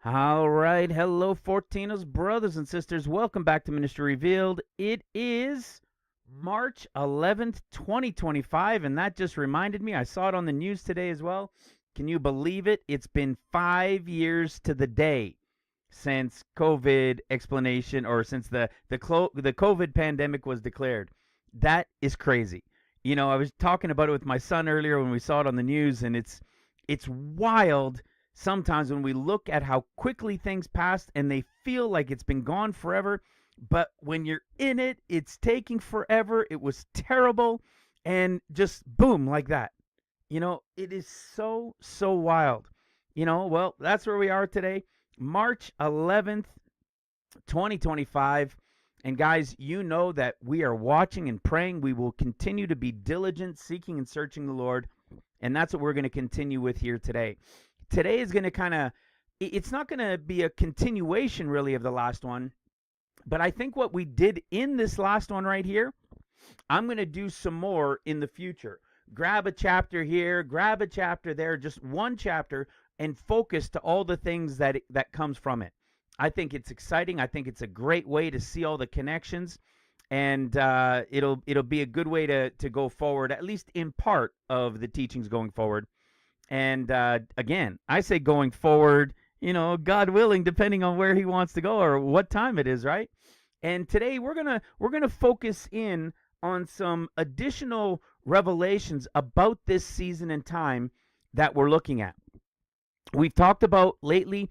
All right. Hello, Fortinos, brothers and sisters. Welcome back to Ministry Revealed. It is March 11th, 2025. And that just reminded me, I saw it on the news today as well. Can you believe it? It's been 5 years to the day since COVID explanation or since the COVID pandemic was declared. That is crazy. I was talking about it with my son earlier when we saw it on the news, and it's wild sometimes when we look at how quickly things passed and they feel like it's been gone forever. But when you're in it, it's taking forever. It was terrible. And just boom, like that. It is so wild. Well, that's where we are today, March 11th, 2025. And guys, you know that we are watching and praying. We will continue to be diligent, seeking and searching the Lord. And that's what we're going to continue with here today. Today is going to it's not going to be a continuation really of the last one. But I think what we did in this last one right here, I'm going to do some more in the future. Grab a chapter here, grab a chapter there, just one chapter, and focus to all the things that comes from it. I think it's exciting. I think it's a great way to see all the connections, and it'll be a good way to go forward, at least in part of the teachings going forward. And again, I say going forward, God willing, depending on where he wants to go or what time it is, right? And today we're gonna focus in on some additional revelations about this season and time that we're looking at. We've talked about lately,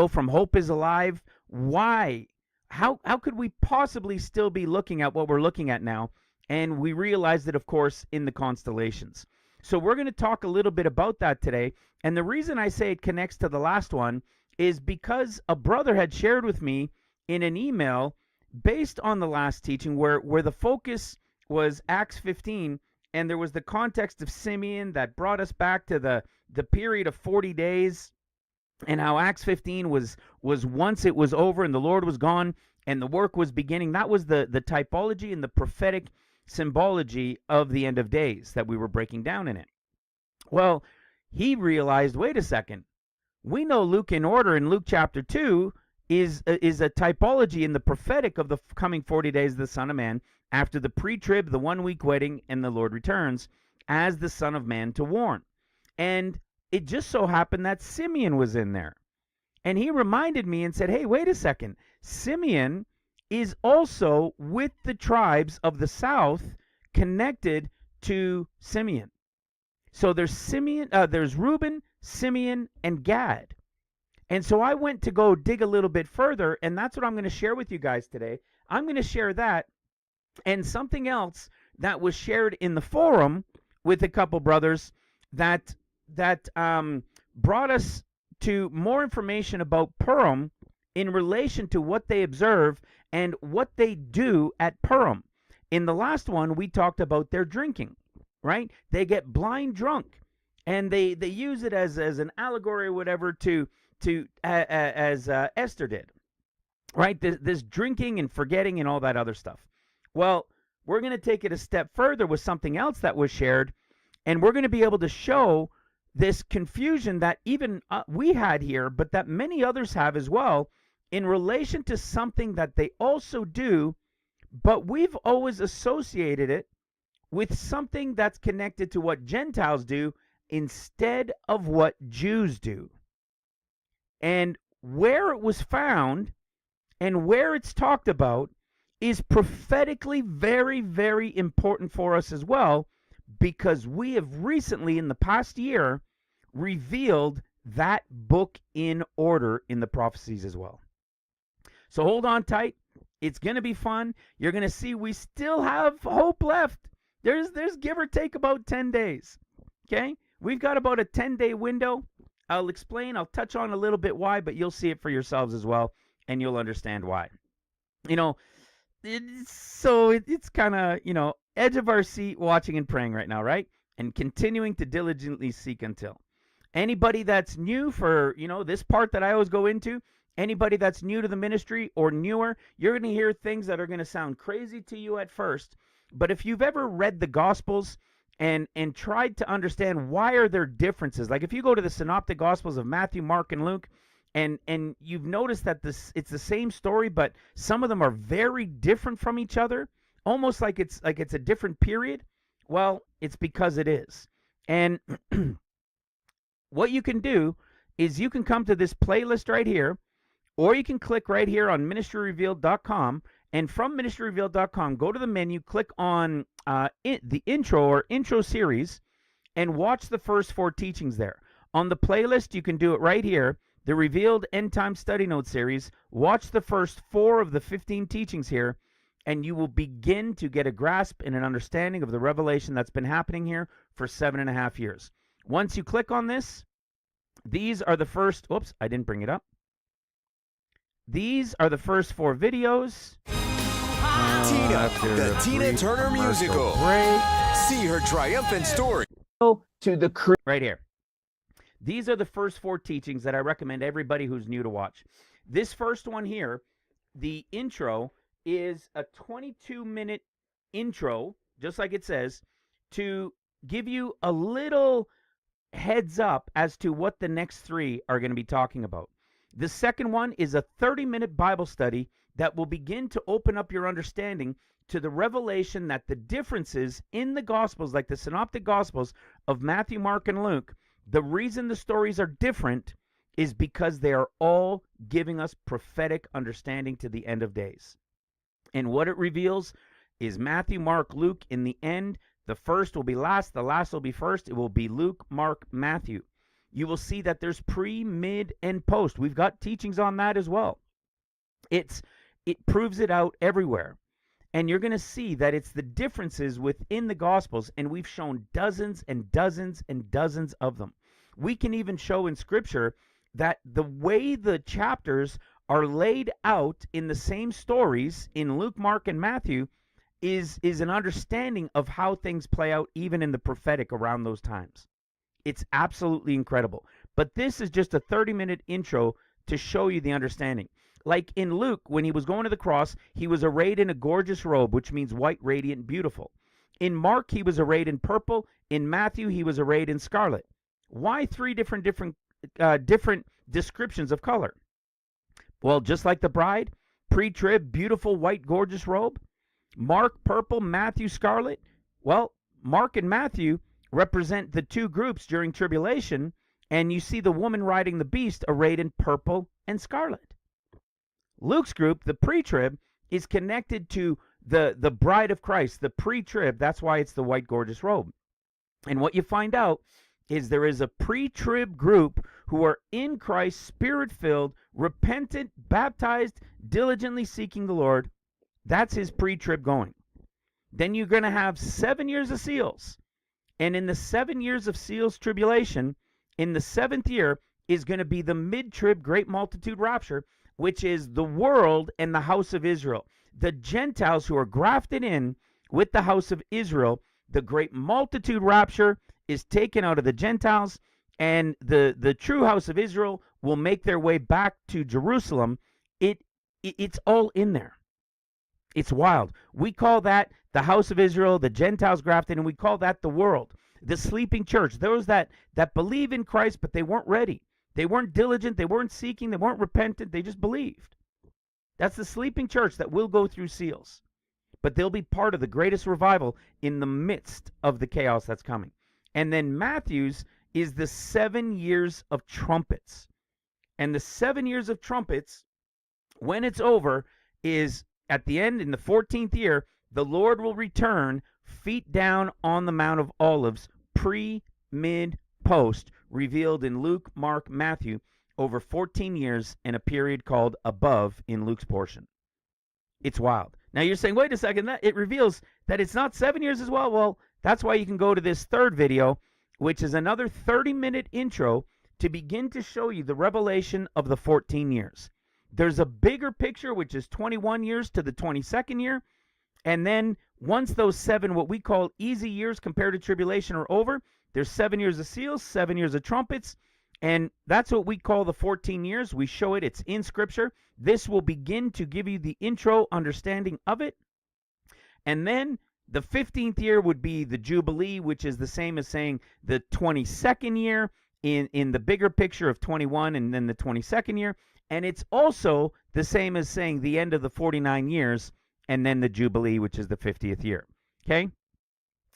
from Hope is Alive. Why? How could we possibly still be looking at what we're looking at now? And we realized that, of course, in the constellations. So we're going to talk a little bit about that today. And the reason I say it connects to the last one is because a brother had shared with me in an email based on the last teaching where the focus was Acts 15, and there was the context of Simeon that brought us back to the period of 40 days, and how Acts 15 was once it was over and the Lord was gone and the work was beginning. That was the typology and the prophetic symbology of the end of days that we were breaking down in it. Well, he realized, wait a second, we know Luke in order in Luke chapter 2 is a typology in the prophetic of the coming 40 days of the Son of Man after the pre-trib, the 1 week wedding, and the Lord returns as the Son of Man to warn. And it just so happened that Simeon was in there. And he reminded me and said, hey, wait a second. Simeon is also with the tribes of the south connected to Simeon. So there's Ruben, Simeon, and Gad. And so I went to go dig a little bit further, and that's what I'm going to share with you guys today. I'm going to share that and something else that was shared in the forum with a couple brothers that brought us to more information about Purim in relation to what they observe and what they do at Purim. In the last one, we talked about their drinking, right? They get blind drunk, and they use it as an allegory or whatever as Esther did, right? This drinking and forgetting and all that other stuff. Well, we're going to take it a step further with something else that was shared, and we're going to be able to show this confusion that even we had here, but that many others have as well, in relation to something that they also do, but we've always associated it with something that's connected to what Gentiles do instead of what Jews do. And where it was found and where it's talked about is prophetically very, very important for us as well, because we have recently, in the past year, revealed that book in order in the prophecies as well. So hold on tight. It's going to be fun. You're going to see we still have hope left. There's give or take about 10 days. Okay? We've got about a 10-day window. I'll explain. I'll touch on a little bit why, but you'll see it for yourselves as well, and you'll understand why. It's kind of, edge of our seat watching and praying right now, right? And continuing to diligently seek until. Anybody that's new for, this part that I always go into, anybody that's new to the ministry or newer, you're going to hear things that are going to sound crazy to you at first. But if you've ever read the Gospels and tried to understand why are there differences, like if you go to the Synoptic Gospels of Matthew, Mark, and Luke, And you've noticed that it's the same story, but some of them are very different from each other, almost like it's a different period. Well, it's because it is. And what you can do is you can come to this playlist right here, or you can click right here on ministryrevealed.com, and from ministryrevealed.com, go to the menu, click on the intro or intro series, and watch the first 4 teachings there. On the playlist, you can do it right here, the Revealed End Time Study Note series. Watch the first 4 of the 15 teachings here, and you will begin to get a grasp and an understanding of the revelation that's been happening here for 7.5 years. Once you click on this, these are the first, oops, I didn't bring it up. These are the first 4 videos. Tina, the Tina Turner musical. Break. See her triumphant story. To the Right here. These are the first 4 teachings that I recommend everybody who's new to watch. This first one here, the intro, is a 22-minute intro, just like it says, to give you a little heads up as to what the next 3 are going to be talking about. The second one is a 30-minute Bible study that will begin to open up your understanding to the revelation that the differences in the Gospels, like the Synoptic Gospels of Matthew, Mark, and Luke, the reason the stories are different is because they are all giving us prophetic understanding to the end of days. And what it reveals is Matthew, Mark, Luke. In the end, the first will be last, the last will be first. It will be Luke, Mark, Matthew. You will see that there's pre, mid, and post. We've got teachings on that as well. It proves it out everywhere. And you're going to see that it's the differences within the Gospels, and we've shown dozens and dozens and dozens of them. We can even show in Scripture that the way the chapters are laid out in the same stories in Luke, Mark, and Matthew is an understanding of how things play out even in the prophetic around those times. It's absolutely incredible. But this is just a 30-minute intro to show you the understanding. Like in Luke, when he was going to the cross, he was arrayed in a gorgeous robe, which means white, radiant, beautiful. In Mark, he was arrayed in purple. In Matthew, he was arrayed in scarlet. Why 3 different descriptions of color? Well, just like the bride, pre-trib, beautiful, white, gorgeous robe. Mark, purple, Matthew, scarlet. Well, Mark and Matthew represent the 2 groups during tribulation, and you see the woman riding the beast arrayed in purple and scarlet. Luke's group, the pre-trib, is connected to the bride of Christ, the pre-trib. That's why it's the white, gorgeous robe. And what you find out is there is a pre-trib group who are in Christ, spirit-filled, repentant, baptized, diligently seeking the Lord. That's his pre-trib going. Then you're going to have 7 years of seals. And in the 7 years of seals tribulation, in the 7th year is going to be the mid-trib great multitude rapture, which is the world and the house of Israel. The Gentiles who are grafted in with the house of Israel, the great multitude rapture is taken out of the Gentiles, and the true house of Israel will make their way back to Jerusalem. It's all in there. It's wild. We call that the house of Israel, the Gentiles grafted, and we call that the world. The sleeping church, those that believe in Christ, but they weren't ready. They weren't diligent, they weren't seeking, they weren't repentant, they just believed. That's the sleeping church that will go through seals. But they'll be part of the greatest revival in the midst of the chaos that's coming. And then Matthew's is the 7 years of trumpets. And the 7 years of trumpets, when it's over, is at the end, in the 14th year, the Lord will return, feet down on the Mount of Olives, pre, mid, post, revealed in Luke, Mark, Matthew, over 14 years in a period called above in Luke's portion. It's wild. Now you're saying, wait a second, that it reveals that it's not 7 years as well. Well, that's why you can go to this third video, which is another 30-minute intro to begin to show you the revelation of the 14 years. There's a bigger picture, which is 21 years to the 22nd year. And then once those 7, what we call easy years compared to tribulation, are over, there's 7 years of seals, 7 years of trumpets, and that's what we call the 14 years. We show it. It's in Scripture. This will begin to give you the intro understanding of it. And then the 15th year would be the Jubilee, which is the same as saying the 22nd year in the bigger picture of 21 and then the 22nd year. And it's also the same as saying the end of the 49 years and then the Jubilee, which is the 50th year. Okay?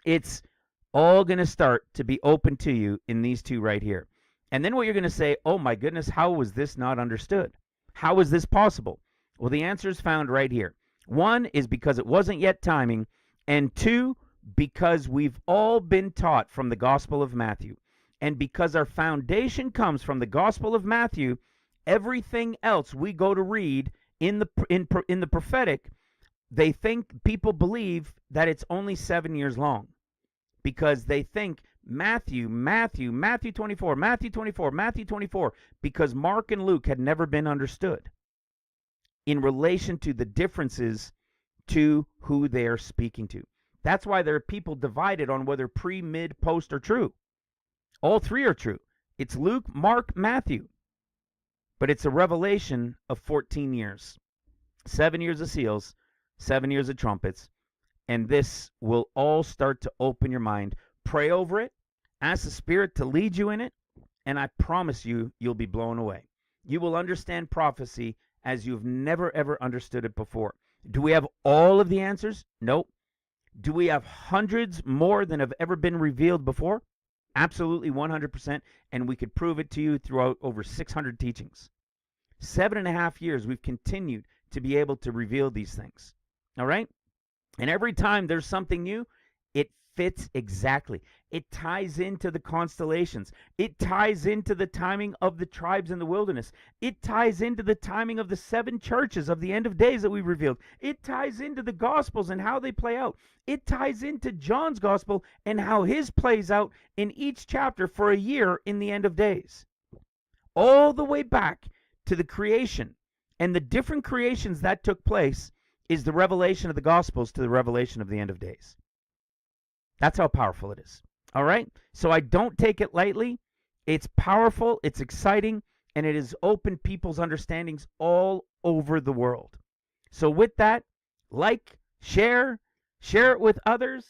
It's all going to start to be open to you in these two right here. And then what you're going to say, oh my goodness, how was this not understood? How is this possible? Well, the answer is found right here. One is because it wasn't yet timing, and two, because we've all been taught from the Gospel of Matthew. And because our foundation comes from the Gospel of Matthew, everything else we go to read in the prophetic, they think, people believe that it's only 7 years long, because they think Matthew 24, Matthew 24, Matthew 24, because Mark and Luke had never been understood in relation to the differences to who they are speaking to. That's why there are people divided on whether pre, mid, post are true. All three are true. It's Luke, Mark, Matthew. But it's a revelation of 14 years. 7 years of seals, 7 years of trumpets. And this will all start to open your mind. Pray over it. Ask the Spirit to lead you in it. And I promise you, you'll be blown away. You will understand prophecy as you've never, ever understood it before. Do we have all of the answers? Nope. Do we have hundreds more than have ever been revealed before? Absolutely, 100%. And we could prove it to you throughout over 600 teachings. 7.5 years we've continued to be able to reveal these things. All right? And every time there's something new, it fits exactly. It ties into the constellations. It ties into the timing of the tribes in the wilderness. It ties into the timing of the 7 churches of the end of days that we revealed. It ties into the Gospels and how they play out. It ties into John's Gospel and how his plays out in each chapter for a year in the end of days. All the way back to the creation and the different creations that took place is the revelation of the Gospels to the revelation of the end of days. That's how powerful it is. All right? So I don't take it lightly. It's powerful, it's exciting, and it has opened people's understandings all over the world. So with that, like, share it with others.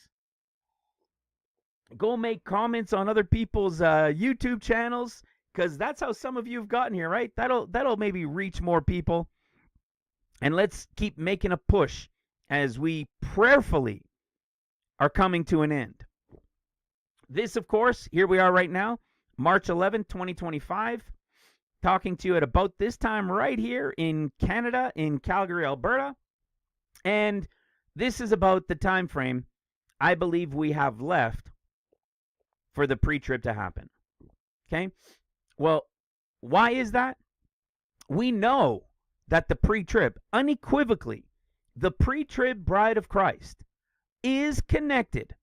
Go make comments on other people's YouTube channels, because that's how some of you have gotten here, right? That'll maybe reach more people. And let's keep making a push as we prayerfully are coming to an end. This, of course, here we are right now, March 11th, 2025, talking to you at about this time right here in Canada, in Calgary, Alberta. And this is about the time frame I believe we have left for the pre-trib to happen. Okay? Well, why is that? We know that the pre-trib, unequivocally, the pre-trib bride of Christ is connected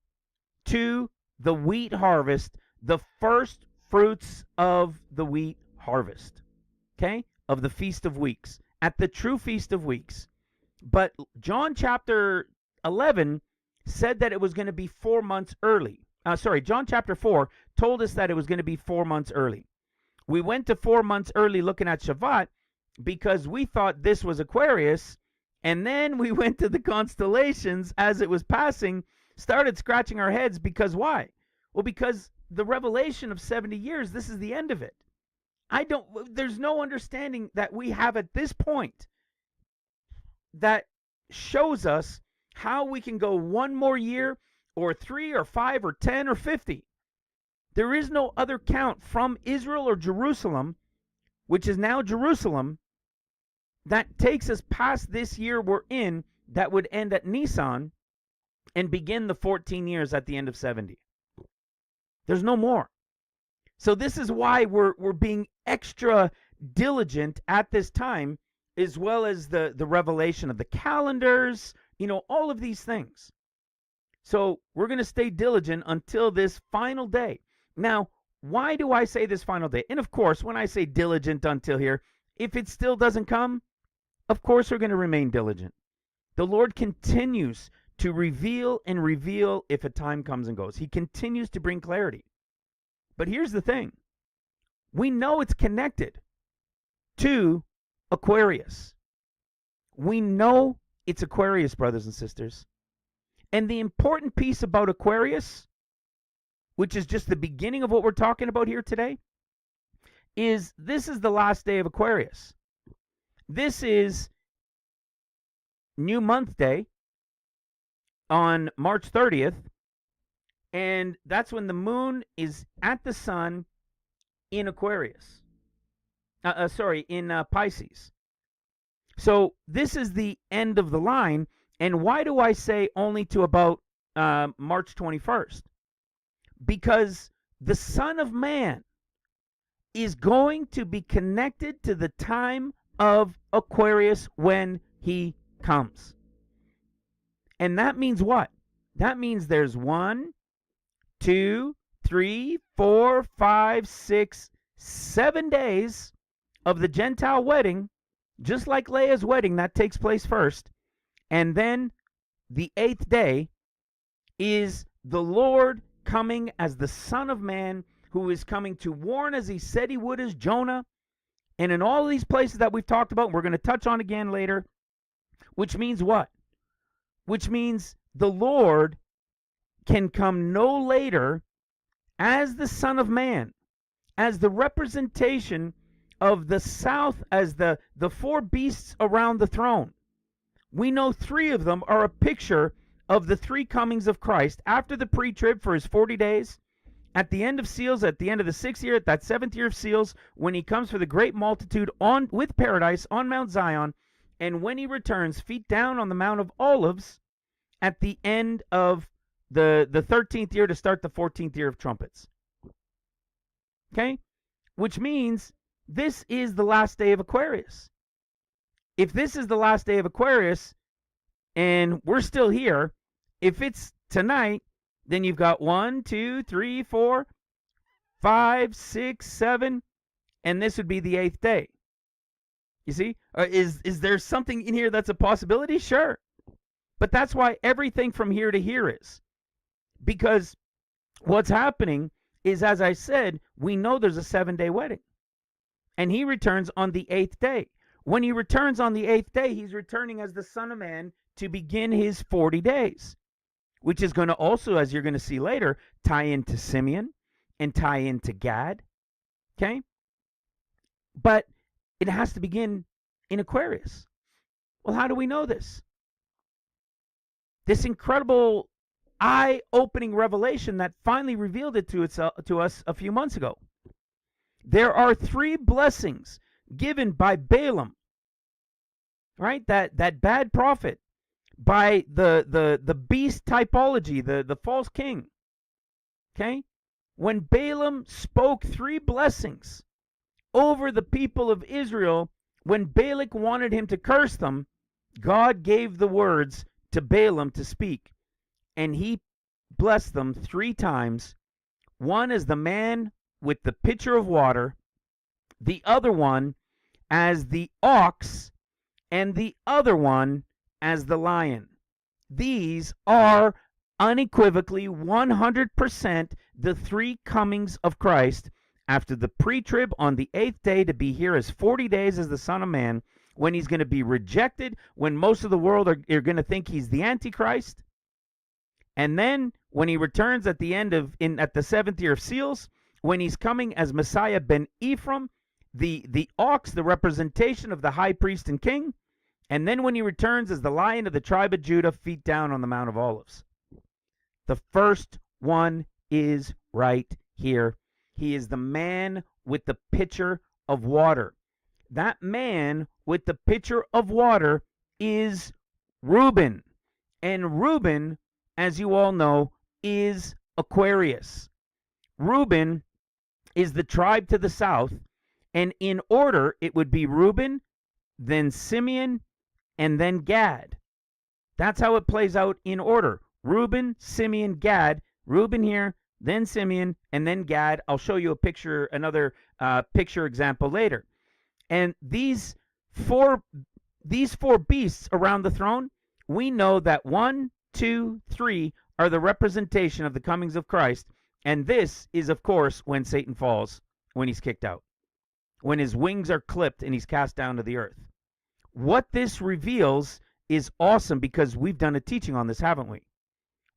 to the wheat harvest, the first fruits of the wheat harvest, okay, of the Feast of Weeks, at the true Feast of Weeks. But John chapter 11 said that it was going to be 4 months early. John chapter 4 told us that it was going to be 4 months early. We went to 4 months early looking at Shabbat because we thought this was Aquarius, and then we went to the constellations as it was passing, started scratching our heads because why? Well, because the revelation of 70 years, this is the end of it. There's no understanding that we have at this point that shows us how we can go 1 more year or 3 or 5 or 10 or 50. There is no other count from Israel or Jerusalem, which is now Jerusalem, that takes us past this year we're in, that would end at Nisan and begin the 14 years at the end of 70. There's no more. So this is why we're being extra diligent at this time, as well as the revelation of the calendars, all of these things. So we're going to stay diligent until this final day. Now, why do I say this final day? And of course, when I say diligent until here, if it still doesn't come, of course we're going to remain diligent. The Lord continues to reveal and reveal if a time comes and goes. He continues to bring clarity. But here's the thing. We know it's connected to Aquarius. We know it's Aquarius, brothers and sisters. And the important piece about Aquarius, which is just the beginning of what we're talking about here today, is this is the last day of Aquarius. This is New Month Day on March 30th, and that's when the moon is at the sun in Aquarius. In Pisces. So this is the end of the line. And why do I say only to about March 21st? Because the Son of Man is going to be connected to the time of Aquarius when he comes. And that means what? That means there's 1, 2, 3, 4, 5, 6, 7 days of the Gentile wedding, just like Leah's wedding, that takes place first. And then the 8th day is the Lord coming as the Son of Man, who is coming to warn as he said he would as Jonah. And in all these places that we've talked about, we're going to touch on again later, which means what? Which means the Lord can come no later as the Son of Man, as the representation of the south, as the 4 beasts around the throne. We know 3 of them are a picture of the 3 comings of Christ after the pre-trib for his 40 days, at the end of seals, at the end of the 6th year, at that 7th year of seals, when he comes for the great multitude on with paradise on Mount Zion, and when he returns, feet down on the Mount of Olives, at the end of the 13th year to start the 14th year of trumpets. Okay? Which means this is the last day of Aquarius. If this is the last day of Aquarius and we're still here, if it's tonight, then you've got 1, 2, 3, 4, 5, 6, 7, and this would be the 8th day. You see? Is there something in here that's a possibility? Sure. But that's why everything from here to here is. Because what's happening is, as I said, we know there's a 7-day wedding. And he returns on the 8th day. When he returns on the 8th day, he's returning as the Son of Man to begin his 40 days, which is going to also, as you're going to see later, tie into Simeon and tie into Gad. Okay? But it has to begin in Aquarius. Well, how do we know this? This incredible eye-opening revelation that finally revealed it to us a few months ago. There are 3 blessings given by Balaam, right? That bad prophet, by the beast typology, the false king. Okay? When Balaam spoke 3 blessings over the people of Israel, when Balak wanted him to curse them, God gave the words to Balaam to speak, and he blessed them 3 times. One as the man with the pitcher of water, the other one as the ox, and the other one as the lion. These are unequivocally 100% the 3 comings of Christ after the pre-trib on the 8th day to be here as 40 days as the Son of Man, when he's going to be rejected, when most of the world are going to think he's the Antichrist. And then when he returns at the end of at the 7th year of seals, when he's coming as Messiah ben Ephraim, the ox, the representation of the high priest and king, and then when he returns as the Lion of the tribe of Judah, feet down on the Mount of Olives. The first one is right here. He is the man with the pitcher of water. That man with the pitcher of water is Ruben. And Ruben, as you all know, is Aquarius. Ruben is the tribe to the south, and in order, it would be Ruben, then Simeon, and then Gad. That's how it plays out in order. Ruben, Simeon, Gad. Ruben here, then Simeon, and then Gad. I'll show you a picture, another picture example later. And these four beasts around the throne, we know that 1, 2, 3 are the representation of the comings of Christ. And this is, of course, when Satan falls, when he's kicked out, when his wings are clipped and he's cast down to the earth. What this reveals is awesome, because we've done a teaching on this, haven't we?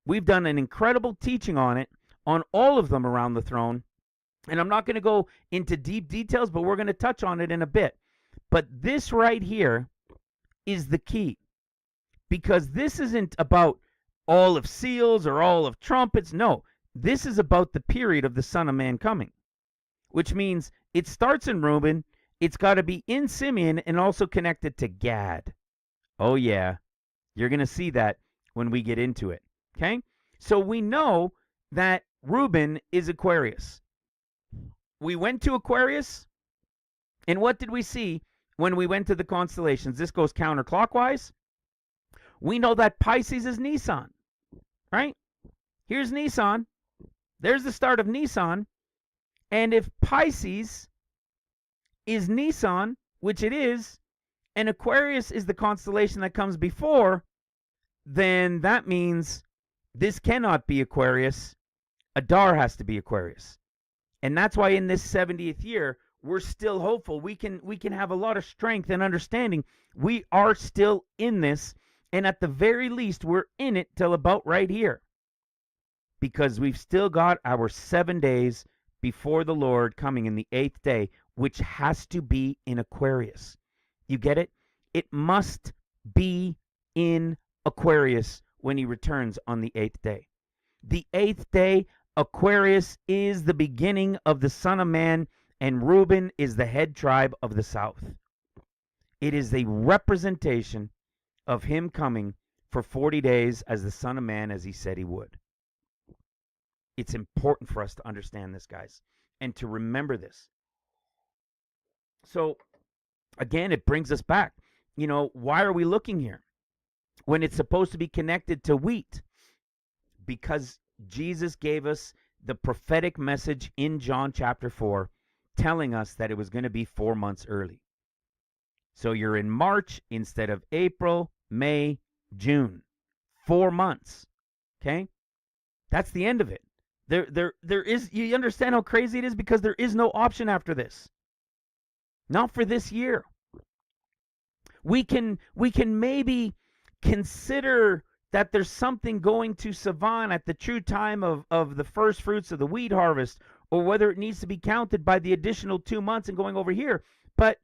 We've done an incredible teaching on it, on all of them around the throne. And I'm not going to go into deep details, but we're going to touch on it in a bit. But this right here is the key, because this isn't about all of seals or all of trumpets. No, this is about the period of the Son of Man coming, which means it starts in Reuben. It's got to be in Simeon and also connected to Gad. Oh, yeah. You're going to see that when we get into it. Okay? So we know that Ruben is Aquarius. We went to Aquarius, and what did we see when we went to the constellations? This goes counterclockwise. We know that Pisces is Nisan, right? Here's Nisan. There's the start of Nisan. And if Pisces is Nisan, which it is, and Aquarius is the constellation that comes before, then that means this cannot be Aquarius. Adar has to be Aquarius. And that's why in this 70th year, we're still hopeful. We can have a lot of strength and understanding. We are still in this, and at the very least, we're in it till about right here, because we've still got our 7 days before the Lord coming in the 8th day, which has to be in Aquarius. You get it? It must be in Aquarius when he returns on the 8th day. The 8th day, Aquarius, is the beginning of the Son of Man, and Reuben is the head tribe of the south. It is a representation of him coming for 40 days as the Son of Man, as he said he would. It's important for us to understand this, guys, and to remember this. So, again, it brings us back. Why are we looking here when it's supposed to be connected to wheat? Because Jesus gave us the prophetic message in John chapter 4, telling us that it was going to be 4 months early. So you're in March instead of April, May, June. 4 months. Okay? That's the end of it. There is, you understand how crazy it is? Because there is no option after this. Not for this year. We can maybe consider that there's something going to Savan at the true time of the first fruits of the wheat harvest, or whether it needs to be counted by the additional 2 months and going over here. But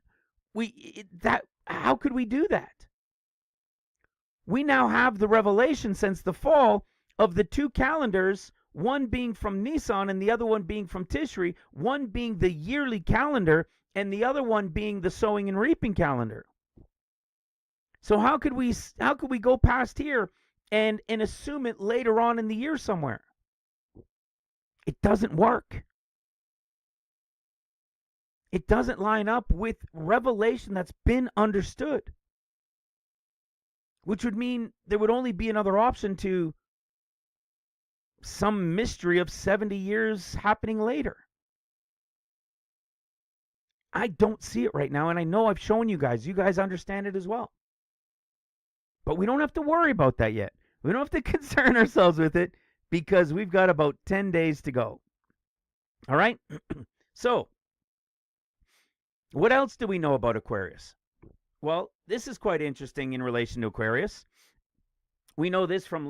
how could we do that? We now have the revelation since the fall of the two calendars, one being from Nisan and the other one being from Tishri, one being the yearly calendar and the other one being the sowing and reaping calendar. So how could we go past here and assume it later on in the year somewhere? It doesn't work. It doesn't line up with revelation that's been understood, which would mean there would only be another option to some mystery of 70 years happening later. I don't see it right now, and I know I've shown you guys. You guys understand it as well. But we don't have to worry about that yet. We don't have to concern ourselves with it, because we've got about 10 days to go. All right? So, what else do we know about Aquarius? Well, this is quite interesting in relation to Aquarius. We know this from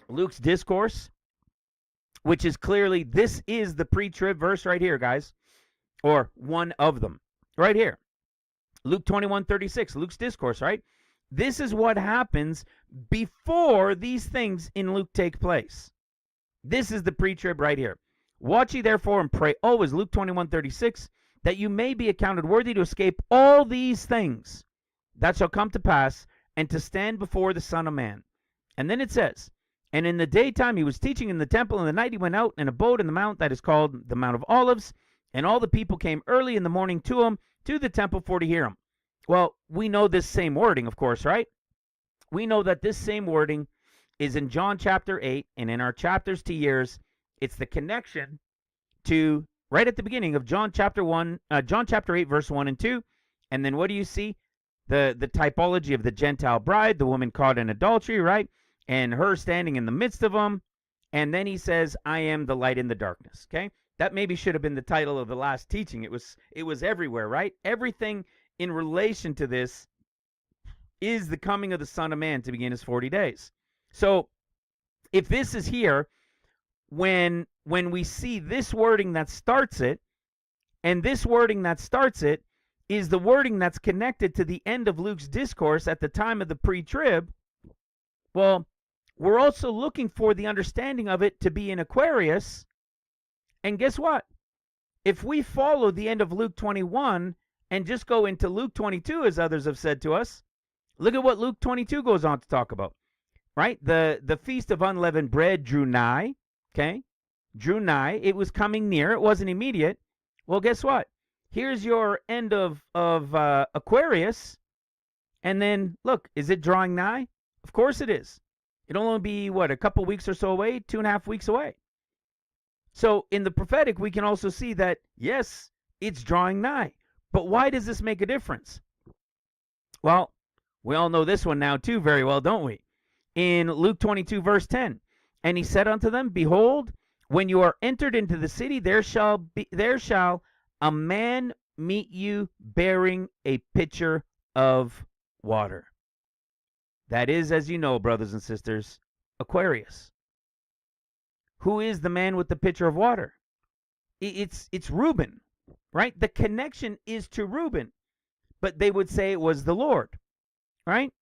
Luke's discourse, which is clearly, this is the pre-trib verse right here, guys, or one of them right here. Luke 21:36, Luke's discourse, right? This is what happens before these things in Luke take place. This is the pre-trib right here. Watch ye therefore and pray always, Luke 21:36, that you may be accounted worthy to escape all these things that shall come to pass, and to stand before the Son of Man. And then it says, and in the daytime he was teaching in the temple, and the night he went out and abode in the mount that is called the Mount of Olives, and all the people came early in the morning to him, to the temple for to hear him. Well, we know this same wording, of course, right? We know that this same wording is in John chapter 8, and in our chapters to years, it's the connection to right at the beginning of John chapter 8, verse 1 and 2. And then what do you see? The typology of the Gentile bride, the woman caught in adultery, right? And her standing in the midst of them. And then he says, I am the light in the darkness. Okay? That maybe should have been the title of the last teaching. It was everywhere, right? Everything in relation to this is the coming of the Son of Man to begin his 40 days. So if this is here, when we see this wording that starts it, and this wording that starts it is the wording that's connected to the end of Luke's discourse at the time of the pre-trib, well, we're also looking for the understanding of it to be in Aquarius. And guess what? If we follow the end of Luke 21 and just go into Luke 22, as others have said to us, look at what Luke 22 goes on to talk about, right? The Feast of Unleavened Bread drew nigh, okay? Drew nigh. It was coming near. It wasn't immediate. Well, guess what? Here's your end of Aquarius. And then, look, is it drawing nigh? Of course it is. It'll only be, what, a couple weeks or so away, 2.5 weeks away. So in the prophetic, we can also see that, yes, it's drawing nigh. But why does this make a difference? Well, we all know this one now too very well, don't we? In Luke 22, verse 10, and he said unto them, behold, when you are entered into the city, there shall a man meet you bearing a pitcher of water. That is, as you know, brothers and sisters, Aquarius. Who is the man with the pitcher of water? It's Ruben, right? The connection is to Ruben, but they would say it was the Lord, right?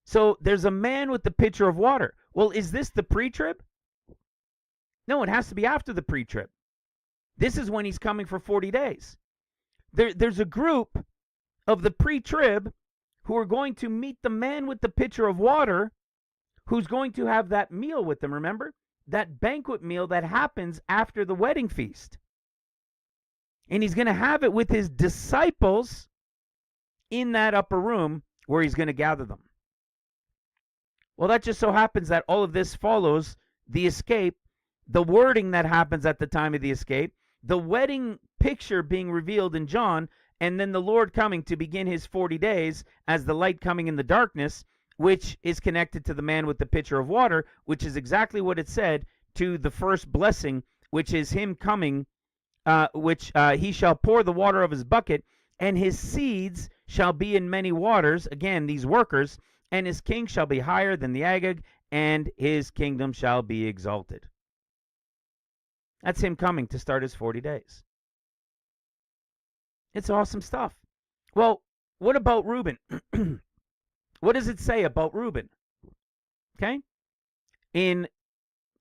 So there's a man with the pitcher of water. Well, is this the pre-trib? No, it has to be after the pre-trib. This is when he's coming for 40 days. There's a group of the pre-trib who are going to meet the man with the pitcher of water, who's going to have that meal with them, remember? That banquet meal that happens after the wedding feast. And he's going to have it with his disciples in that upper room where he's going to gather them. Well, that just so happens that all of this follows the escape, the wording that happens at the time of the escape, the wedding picture being revealed in John, and then the Lord coming to begin his 40 days as the light coming in the darkness, which is connected to the man with the pitcher of water, which is exactly what it said to the first blessing, which is him coming, which he shall pour the water of his bucket, and his seeds shall be in many waters, again, these workers, and his king shall be higher than the Agag, and his kingdom shall be exalted. That's him coming to start his 40 days. It's awesome stuff. Well, what about Ruben? What does it say about Ruben? Okay? In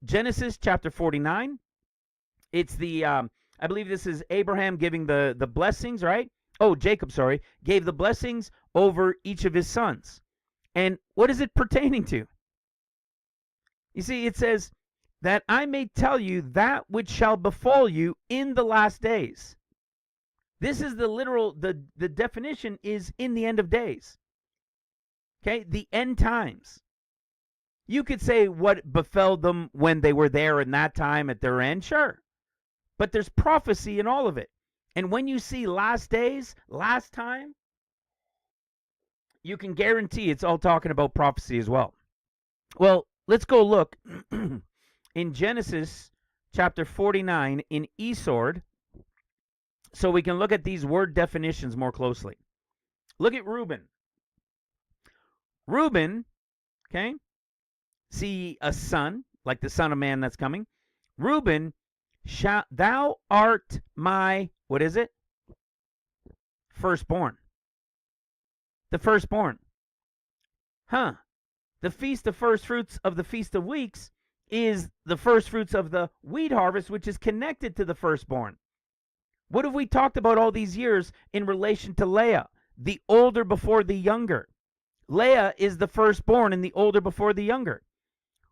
Genesis chapter 49, it's the, I believe this is Abraham giving the blessings, right? Oh, Jacob, sorry, gave the blessings over each of his sons. And what is it pertaining to? You see, it says, that I may tell you that which shall befall you in the last days. This is the literal, the definition is in the end of days. Okay, the end times. You could say what befell them when they were there in that time at their end, sure. But there's prophecy in all of it. And when you see last days, last time, you can guarantee it's all talking about prophecy as well. Well, let's go look in Genesis chapter 49 in Esord, so we can look at these word definitions more closely. Look at Ruben. Ruben, okay, see a son, like the Son of Man that's coming. Ruben, thou art my, what is it? Firstborn. The firstborn. Huh. The feast of first fruits of the Feast of Weeks is the first fruits of the wheat harvest, which is connected to the firstborn. What have we talked about all these years in relation to Leah? The older before the younger. Leah is the firstborn and the older before the younger.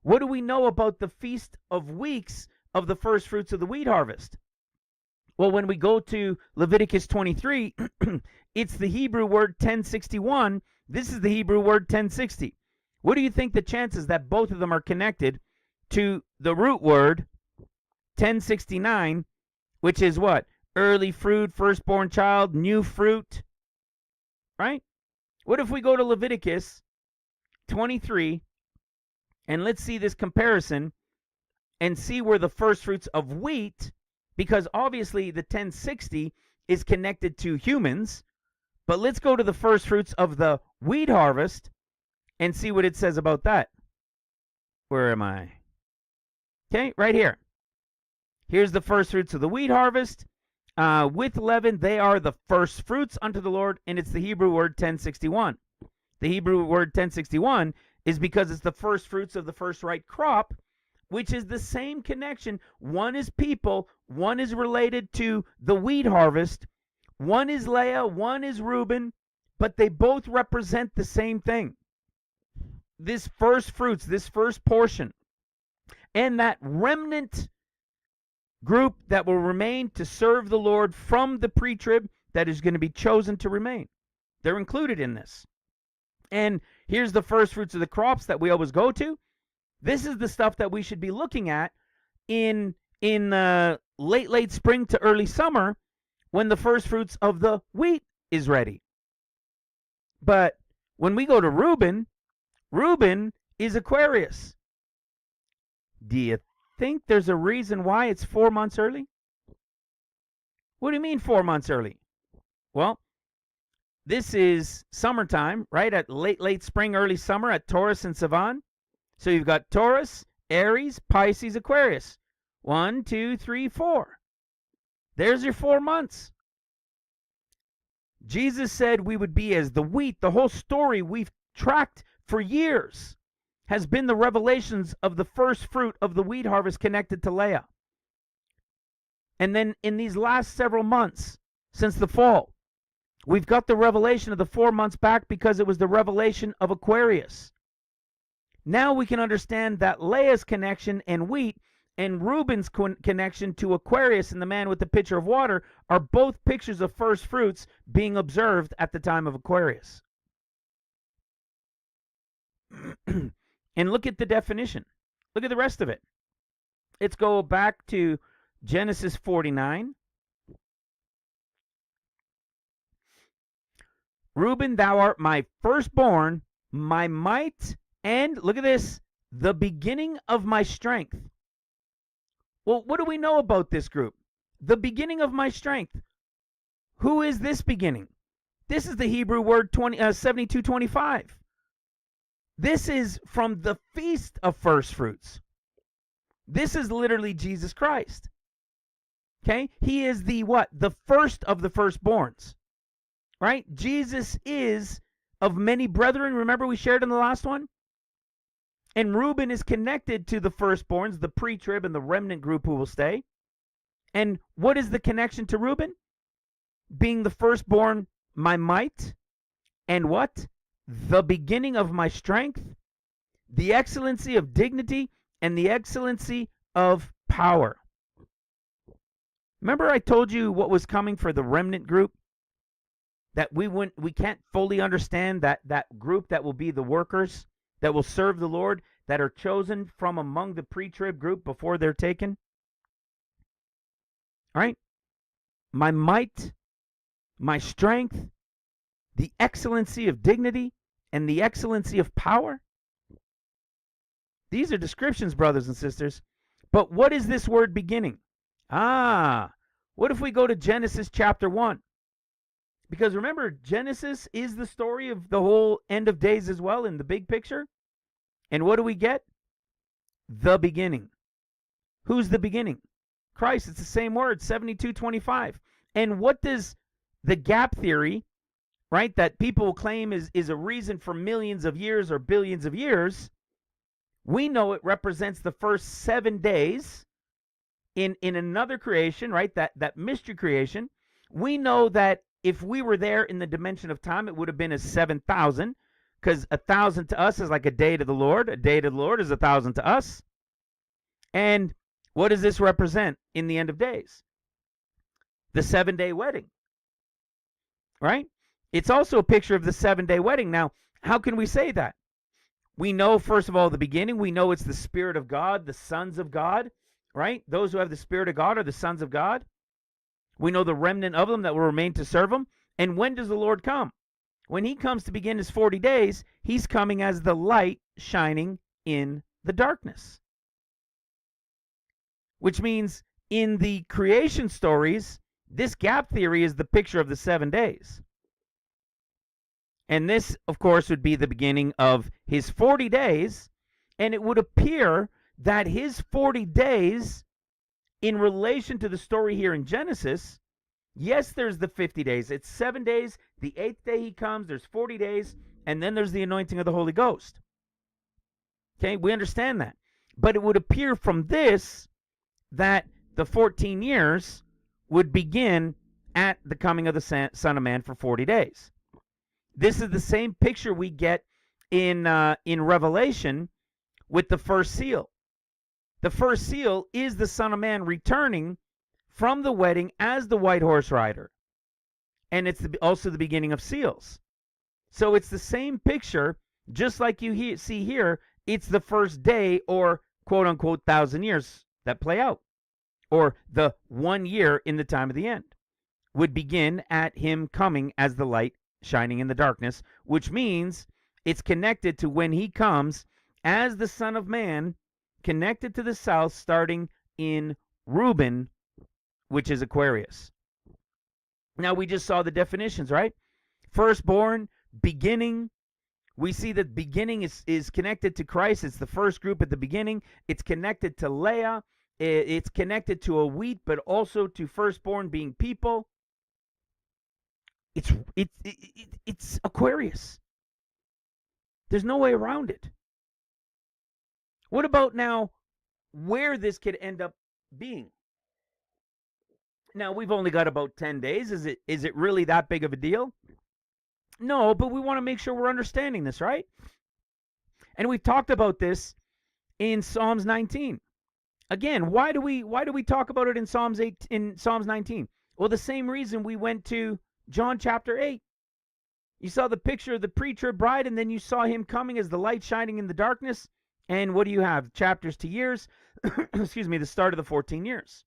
What do we know about the Feast of Weeks of the first fruits of the wheat harvest? Well, when we go to Leviticus 23, it's the Hebrew word 1061. This is the Hebrew word 1060. What do you think the chances that both of them are connected to the root word 1069, which is what? Early fruit, firstborn child, new fruit, right? What if we go to Leviticus 23 and let's see this comparison and see where the first fruits of wheat, because obviously the 1060 is connected to humans, but let's go to the first fruits of the wheat harvest and see what it says about that. Where am I? Okay, right here. Here's the first fruits of the wheat harvest. With leaven, they are the first fruits unto the Lord, and it's the Hebrew word 1061. The Hebrew word 1061 is because it's the first fruits of the first right crop, which is the same connection. One is people, one is related to the wheat harvest, one is Leah, one is Ruben, but they both represent the same thing. This first fruits, this first portion, and that remnant group that will remain to serve the Lord from the pre-trib that is going to be chosen to remain. They're included in this. And here's the first fruits of the crops that we always go to. This is the stuff that we should be looking at in late spring to early summer when the first fruits of the wheat is ready. But when we go to Ruben, Ruben is Aquarius. Do you think there's a reason why it's 4 months early? What do you mean 4 months early? Well, this is summertime, right? At late spring, early summer at Taurus and Sivan. So you've got Taurus, Aries, Pisces, Aquarius. 1, 2, 3, 4. There's your 4 months. Jesus said we would be as the wheat. The whole story we've tracked for years has been the revelations of the first fruit of the wheat harvest connected to Leah. And then in these last several months, since the fall, we've got the revelation of the 4 months back because it was the revelation of Aquarius. Now we can understand that Leah's connection and wheat and Reuben's connection to Aquarius and the man with the pitcher of water are both pictures of first fruits being observed at the time of Aquarius. And look at the definition. Look at the rest of it. Let's go back to Genesis 49. Reuben, thou art my firstborn, my might, and look at this, the beginning of my strength. Well, what do we know about this group? The beginning of my strength. Who is this beginning? This is the Hebrew word 7225. This is from the feast of first fruits. This is literally Jesus Christ. Okay? He is the what? The first of the firstborns. Right? Jesus is of many brethren. Remember we shared in the last one? And Reuben is connected to the firstborns, the pre-trib and the remnant group who will stay. And what is the connection to Reuben? Being the firstborn, my might, and what? The beginning of my strength, the excellency of dignity, and the excellency of power. Remember I told you what was coming for the remnant group? That we can't fully understand that group that will be the workers that will serve the Lord, that are chosen from among the pre-trib group before they're taken. All right? My might, my strength, the excellency of dignity, and the excellency of power. These are descriptions, brothers and sisters. But what is this word beginning? What if we go to Genesis chapter 1? Because remember, Genesis is the story of the whole end of days as well in the big picture. And what do we get? The beginning. Who's the beginning? Christ. It's the same word, 7225. And what does the gap theory, right, that people claim is a reason for millions of years or billions of years, we know it represents the first 7 days in another creation, right, that mystery creation. We know that if we were there in the dimension of time, it would have been as 7,000, because 1,000 to us is like a day to the Lord. A day to the Lord is 1,000 to us. And what does this represent in the end of days? The 7-day wedding, right? It's also a picture of the 7-day wedding. Now, how can we say that? We know, first of all, the beginning. We know it's the Spirit of God, the sons of God, right? Those who have the Spirit of God are the sons of God. We know the remnant of them that will remain to serve him. And when does the Lord come? When he comes to begin his 40 days, he's coming as the light shining in the darkness. Which means in the creation stories, this gap theory is the picture of the 7 days. And this, of course, would be the beginning of his 40 days. And it would appear that his 40 days in relation to the story here in Genesis, yes, there's the 50 days. It's 7 days. The 8th day he comes. There's 40 days. And then there's the anointing of the Holy Ghost. Okay, we understand that. But it would appear from this that the 14 years would begin at the coming of the Son of Man for 40 days. This is the same picture we get in Revelation with the first seal. The first seal is the Son of Man returning from the wedding as the white horse rider. And it's also the beginning of seals. So it's the same picture, just like you see here. It's the first day, or quote unquote 1,000 years that play out, or the 1 year in the time of the end, would begin at him coming as the light shining in the darkness, which means it's connected to when he comes as the Son of Man, connected to the south, starting in Ruben, which is Aquarius. Now, we just saw the definitions, right? Firstborn, beginning. We see that beginning is connected to Christ. It's the first group at the beginning. It's connected to Leah. It's connected to a wheat, but also to firstborn being people. It's Aquarius. There's no way around it. What about now where this could end up being? Now, we've only got about 10 days. Is it really that big of a deal? No, but we want to make sure we're understanding this, right? And we've talked about this in Psalms 19. Again, why do we talk about it in Psalms 19? Well, the same reason we went to John chapter 8. You saw the picture of the pre-trib bride, and then you saw him coming as the light shining in the darkness. And what do you have? Chapters to years. Excuse me, the start of the 14 years.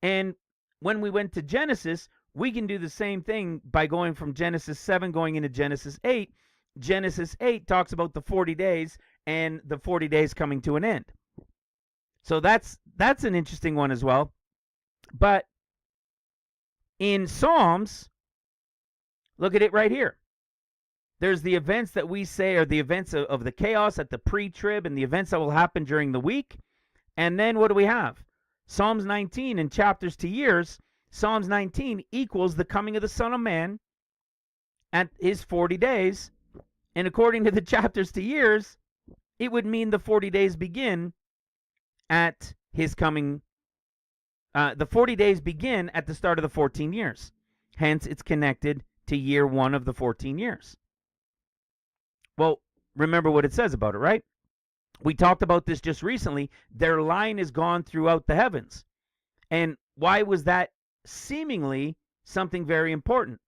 And when we went to Genesis, we can do the same thing by going from Genesis 7 going into Genesis 8. Genesis 8 talks about the 40 days and the 40 days coming to an end. So that's an interesting one as well. But in Psalms, look at it right here. There's the events that we say are the events of the chaos at the pre-trib and the events that will happen during the week. And then what do we have? Psalms 19 in chapters to years. Psalms 19 equals the coming of the Son of Man at his 40 days. And according to the chapters to years, it would mean the 40 days begin at his coming. The 40 days begin at the start of the 14 years. Hence, it's connected to year 1 of the 14 years. Well, remember what it says about it, right? We talked about this just recently. Their line is gone throughout the heavens. And why was that seemingly something very important?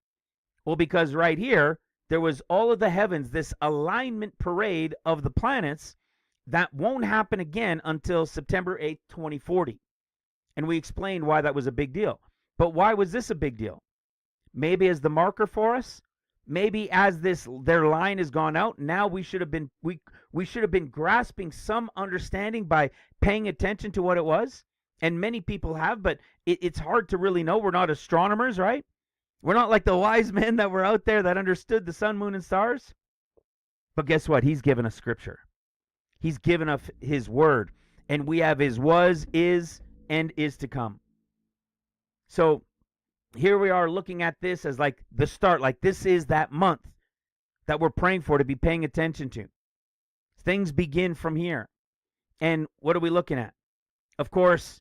Well, because right here, there was all of the heavens, this alignment parade of the planets that won't happen again until September 8th, 2040. And we explained why that was a big deal. But why was this a big deal? Maybe as the marker for us. Maybe as their line has gone out, now we should have been grasping some understanding by paying attention to what it was. And many people have, but it's hard to really know. We're not astronomers, right? We're not like the wise men that were out there that understood the sun, moon, and stars. But guess what? He's given us scripture. He's given us his word. And we have his was, is, and is to come. So here we are looking at this as like the start, like this is that month that we're praying for to be paying attention to. Things begin from here. And what are we looking at? Of course,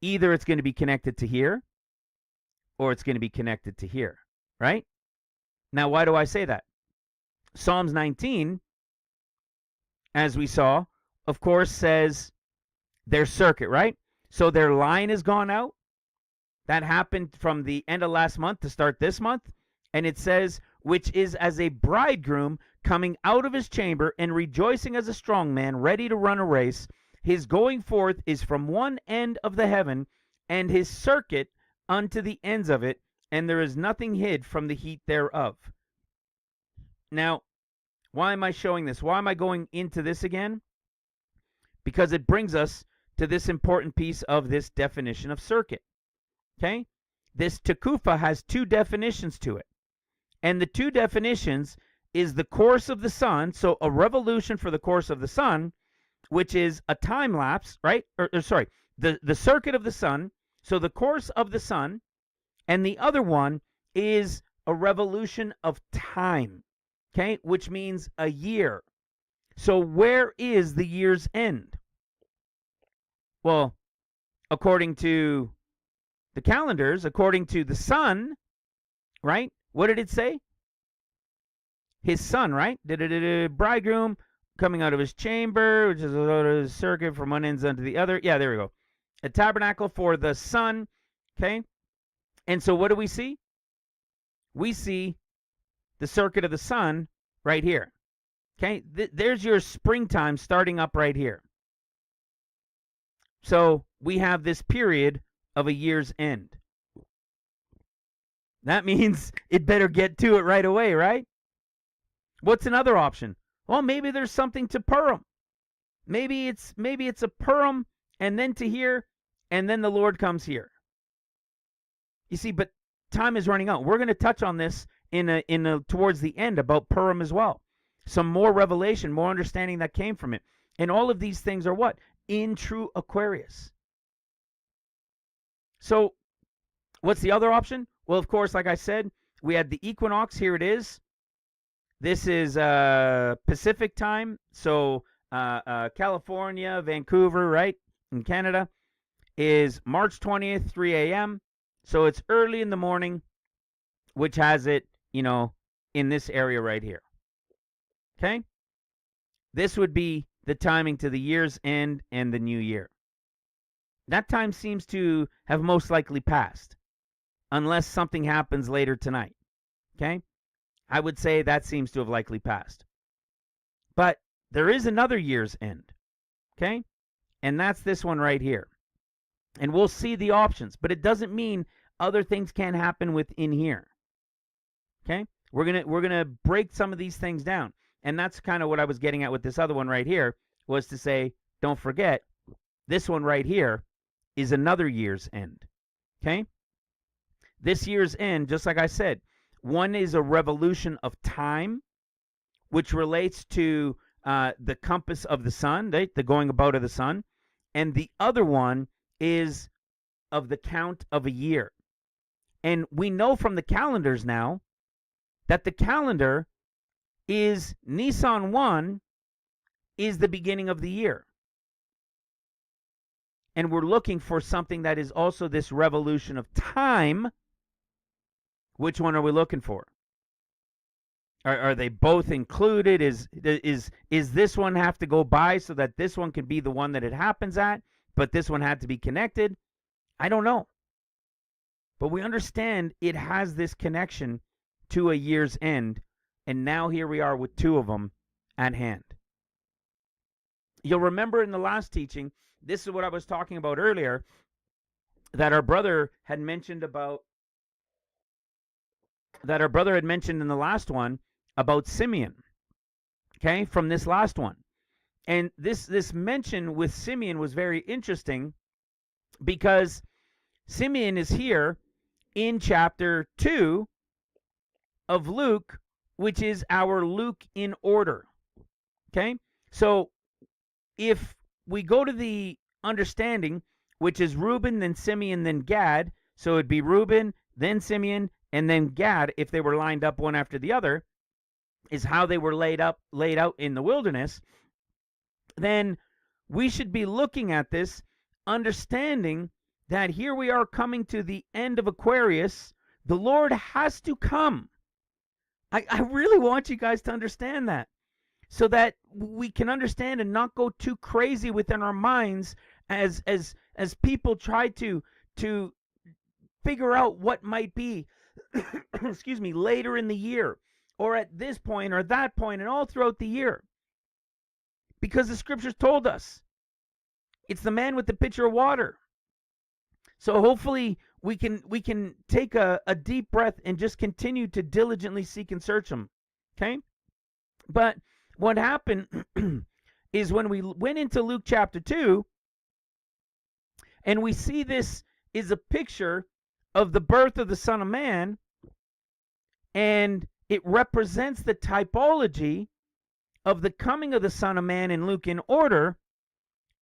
either it's going to be connected to here or it's going to be connected to here, right? Now, why do I say that? Psalms 19, as we saw, of course, says their circuit, right? So their line has gone out. That happened from the end of last month to start this month. And it says, which is as a bridegroom coming out of his chamber and rejoicing as a strong man, ready to run a race. His going forth is from one end of the heaven, and his circuit unto the ends of it, and there is nothing hid from the heat thereof. Now, why am I showing this? Why am I going into this again? Because it brings us to this important piece of this definition of circuit. Okay? This Tekufa has two definitions to it. And the two definitions is the course of the sun, so a revolution for the course of the sun, which is a time lapse, right? Or sorry, the circuit of the sun, so the course of the sun, and the other one is a revolution of time, okay, which means a year. So where is the year's end? Well, according to the calendars, according to the sun, right? What did it say? His son, right? Bridegroom coming out of his chamber, which is a circuit from one end unto the other. Yeah, there we go. A tabernacle for the sun, okay? And so what do we see? We see the circuit of the sun right here, okay? There's your springtime starting up right here. So we have this period of a year's end. That means it better get to it right away, right? What's another option? Well, maybe there's something to Purim. Maybe it's a Purim and then to here, and then the Lord comes here. You see, but time is running out. We're going to touch on this towards the end about Purim as well. Some more revelation, more understanding that came from it. And all of these things are what? In true Aquarius. So what's the other option? Well, of course, like I said, we had the equinox. Here it is. This is Pacific time. So California, Vancouver, right, in Canada, is March 20th, 3 a.m. So it's early in the morning, which has it, in this area right here. Okay? This would be the timing to the year's end and the new year. That time seems to have most likely passed, unless something happens later tonight. Okay? I would say that seems to have likely passed. But there is another year's end. Okay? And that's this one right here. And we'll see the options, but it doesn't mean other things can't happen within here. Okay? We're gonna break some of these things down. And that's kind of what I was getting at with this other one right here, was to say, don't forget, this one right here is another year's end. Okay? This year's end, just like I said, one is a revolution of time, which relates to the compass of the sun, right? The going about of the sun. And the other one is of the count of a year. And we know from the calendars now that the calendar is Nisan 1 is the beginning of the year. And we're looking for something that is also this revolution of time. Which one are we looking for? Are they both included? Is this one have to go by so that this one can be the one that it happens at, but this one had to be connected? I don't know. But we understand it has this connection to a year's end, and now here we are with two of them at hand. You'll remember in the last teaching, this is what I was talking about earlier, that our brother had mentioned about, in the last one about Simeon, okay, from this last one. And this mention with Simeon was very interesting because Simeon is here in chapter 2 of Luke, which is our Luke in order. Okay? So if we go to the understanding, which is Ruben, then Simeon, then Gad, so it'd be Ruben, then Simeon, and then Gad, if they were lined up one after the other, is how they were laid out in the wilderness, then we should be looking at this, understanding that here we are coming to the end of Aquarius. The Lord has to come. I really want you guys to understand that, so that we can understand and not go too crazy within our minds as people try to figure out what might be excuse me, later in the year, or at this point or that point, and all throughout the year. Because the scriptures told us it's the man with the pitcher of water. So hopefully we can take a deep breath and just continue to diligently seek and search him. Okay? But what happened is when we went into Luke chapter 2, and we see this is a picture of the birth of the Son of Man, and it represents the typology of the coming of the Son of Man in Luke in order,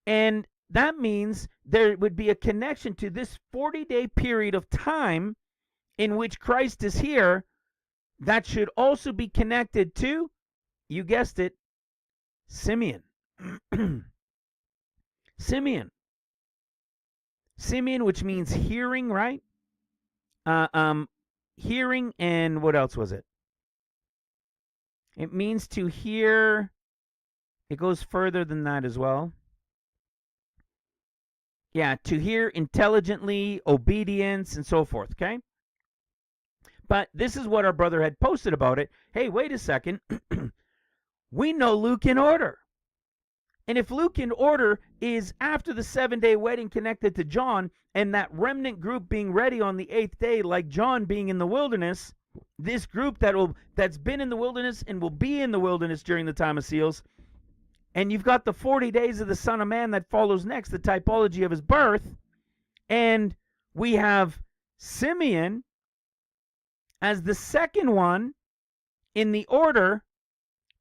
and that means there would be a connection to this 40-day period of time in which Christ is here that should also be connected to, you guessed it, Simeon. Simeon. Simeon, which means hearing, right? Hearing, and what else was it? It means to hear. It goes further than that as well. Yeah, to hear intelligently, obedience, and so forth, okay? But this is what our brother had posted about it. Hey, wait a second. We know Luke in order. And if Luke in order is after the 7-day wedding connected to John, and that remnant group being ready on the 8th day, like John being in the wilderness, this group that's been in the wilderness and will be in the wilderness during the time of seals, and you've got the 40 days of the Son of Man that follows next, the typology of his birth, and we have Simeon as the second one in the order,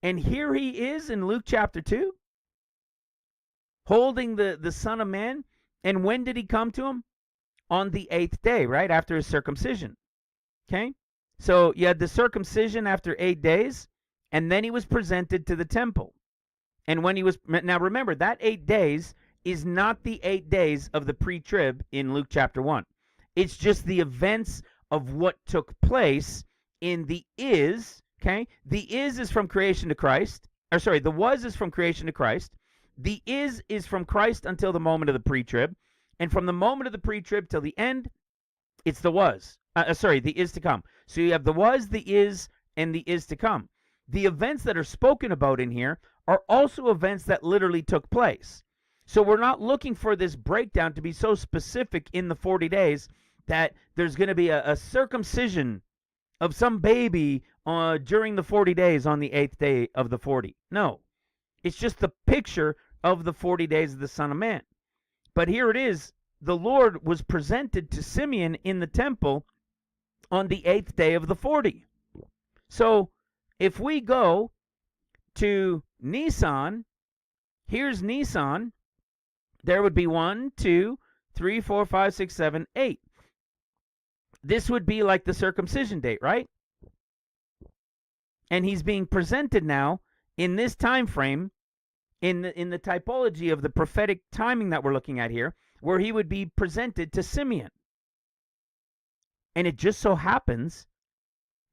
and here he is in Luke chapter 2, holding the Son of Man. And when did he come to him? On the 8th day, right? After his circumcision. Okay? So you had the circumcision after 8 days, and then he was presented to the temple. And when he was, now remember, that 8 days is not the 8 days of the pre-trib in Luke chapter 1. It's just the events of what took place in the is, okay? The is from creation to Christ. Or sorry, the was is from creation to Christ. The is from Christ until the moment of the pre-trib. And from the moment of the pre-trib till the end, it's the was. The is to come. So you have the was, the is, and the is to come. The events that are spoken about in here are also events that literally took place. So we're not looking for this breakdown to be so specific in the 40 days that there's going to be a circumcision of some baby during the 40 days on the 8th day of the 40. No, it's just the picture of the 40 days of the Son of Man. But here it is. The Lord was presented to Simeon in the temple on the 8th day of the 40. So if we go to Nisan, here's Nisan. There would be 1, 2, 3, 4, 5, 6, 7, 8. This would be like the circumcision date, right? And he's being presented now in this time frame, in the typology of the prophetic timing that we're looking at here, where he would be presented to Simeon. And it just so happens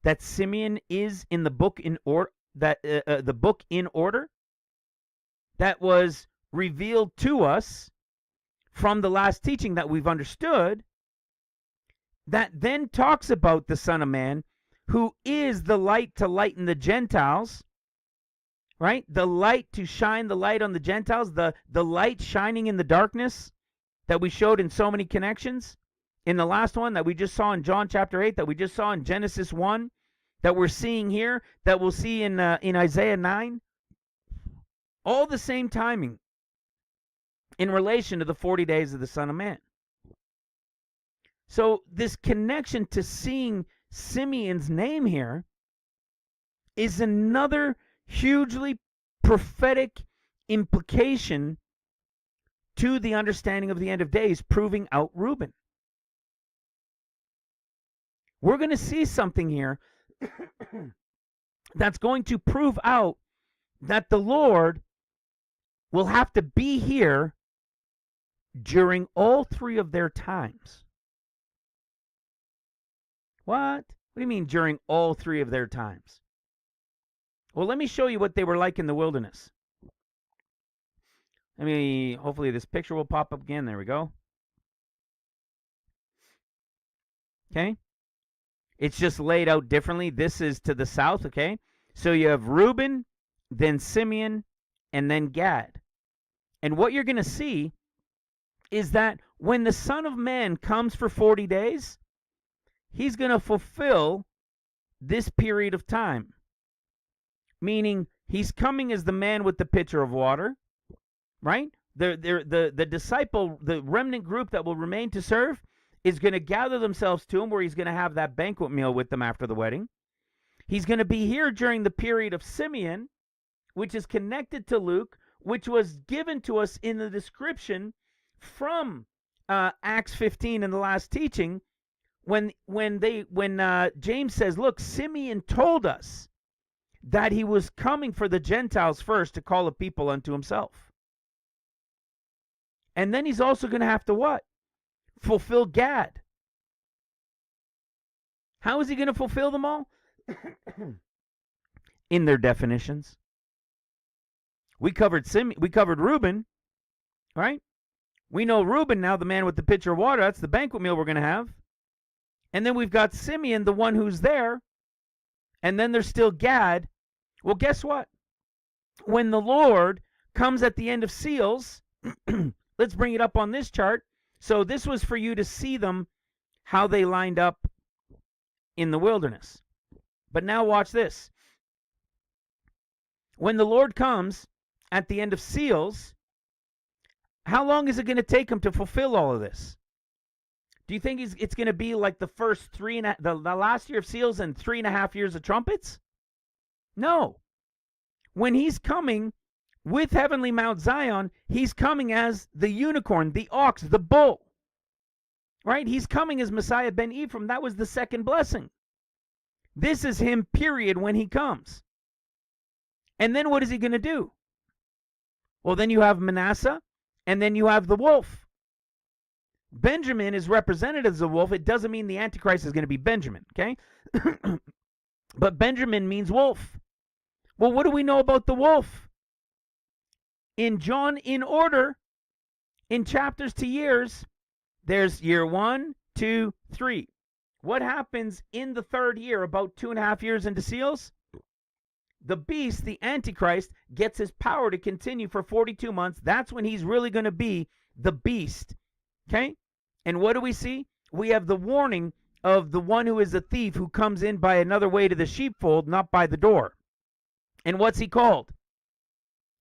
that Simeon is in the book in order, that the book in order that was revealed to us from the last teaching that we've understood, that then talks about the Son of Man, who is the light to lighten the Gentiles, right? The light to shine the light on the Gentiles, the light shining in the darkness that we showed in so many connections. In the last one that we just saw in John chapter 8, that we just saw in Genesis 1, that we're seeing here, that we'll see in Isaiah 9. All the same timing in relation to the 40 days of the Son of Man. So this connection to seeing Simeon's name here is another hugely prophetic implication to the understanding of the end of days, proving out Ruben. We're going to see something here that's going to prove out that the Lord will have to be here during all three of their times. What? What do you mean during all three of their times? Well, let me show you what they were like in the wilderness. Hopefully this picture will pop up again. There we go. Okay. It's just laid out differently. This is to the south, okay? So you have Ruben, then Simeon, and then Gad. And what you're going to see is that when the Son of Man comes for 40 days, he's going to fulfill this period of time. Meaning, he's coming as the man with the pitcher of water, right? The disciple, the remnant group that will remain to serve, is going to gather themselves to him, where he's going to have that banquet meal with them after the wedding. He's going to be here during the period of Simeon, which is connected to Luke, which was given to us in the description from Acts 15 in the last teaching, when James says, look, Simeon told us that he was coming for the Gentiles first to call a people unto himself. And then he's also going to have to what? Fulfill Gad. How is he going to fulfill them all? In their definitions. We covered Ruben, right? We know Ruben now, the man with the pitcher of water. That's the banquet meal we're going to have. And then we've got Simeon, the one who's there. And then there's still Gad. Well, guess what? When the Lord comes at the end of seals, let's bring it up on this chart. So this was for you to see them, how they lined up in the wilderness. But now watch this. When the Lord comes at the end of seals, how long is it going to take him to fulfill all of this? Do you think it's going to be like the first the last year of seals and 3.5 years of trumpets? No. When he's coming with heavenly Mount Zion, he's coming as the unicorn, the ox, the bull. Right? He's coming as Messiah ben Ephraim. That was the second blessing. This is him, period, when he comes. And then what is he going to do? Well, then you have Manasseh, and then you have the wolf. Benjamin is represented as a wolf. It doesn't mean the Antichrist is going to be Benjamin, okay? But Benjamin means wolf. Well, what do we know about the wolf? In John, in order, in chapters to years, there's year 1, 2, 3. What happens in the third year, about 2.5 years into seals? The beast, the Antichrist, gets his power to continue for 42 months. That's when he's really going to be the beast. Okay? And what do we see? We have the warning of the one who is a thief who comes in by another way to the sheepfold, not by the door. And what's he called?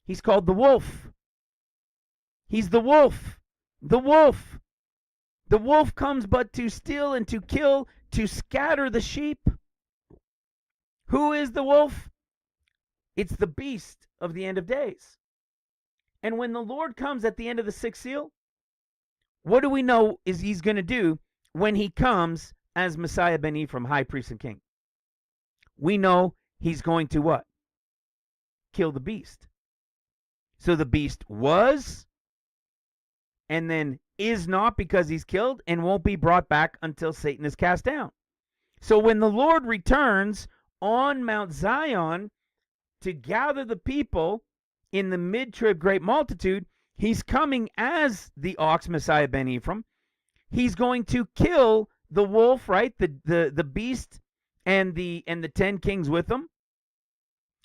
He's called the wolf. He's the wolf. The wolf. The wolf comes but to steal and to kill, to scatter the sheep. Who is the wolf? It's the beast of the end of days. And when the Lord comes at the end of the sixth seal, what do we know is he's going to do when he comes as Messiah ben Ephraim, high priest and king? We know he's going to what? Kill the beast. So the beast was, and then is not because he's killed, and won't be brought back until Satan is cast down. So when the Lord returns on Mount Zion to gather the people in the mid-trib great multitude, he's coming as the ox, Messiah ben Ephraim. He's going to kill the wolf, right? The beast and the 10 kings with him.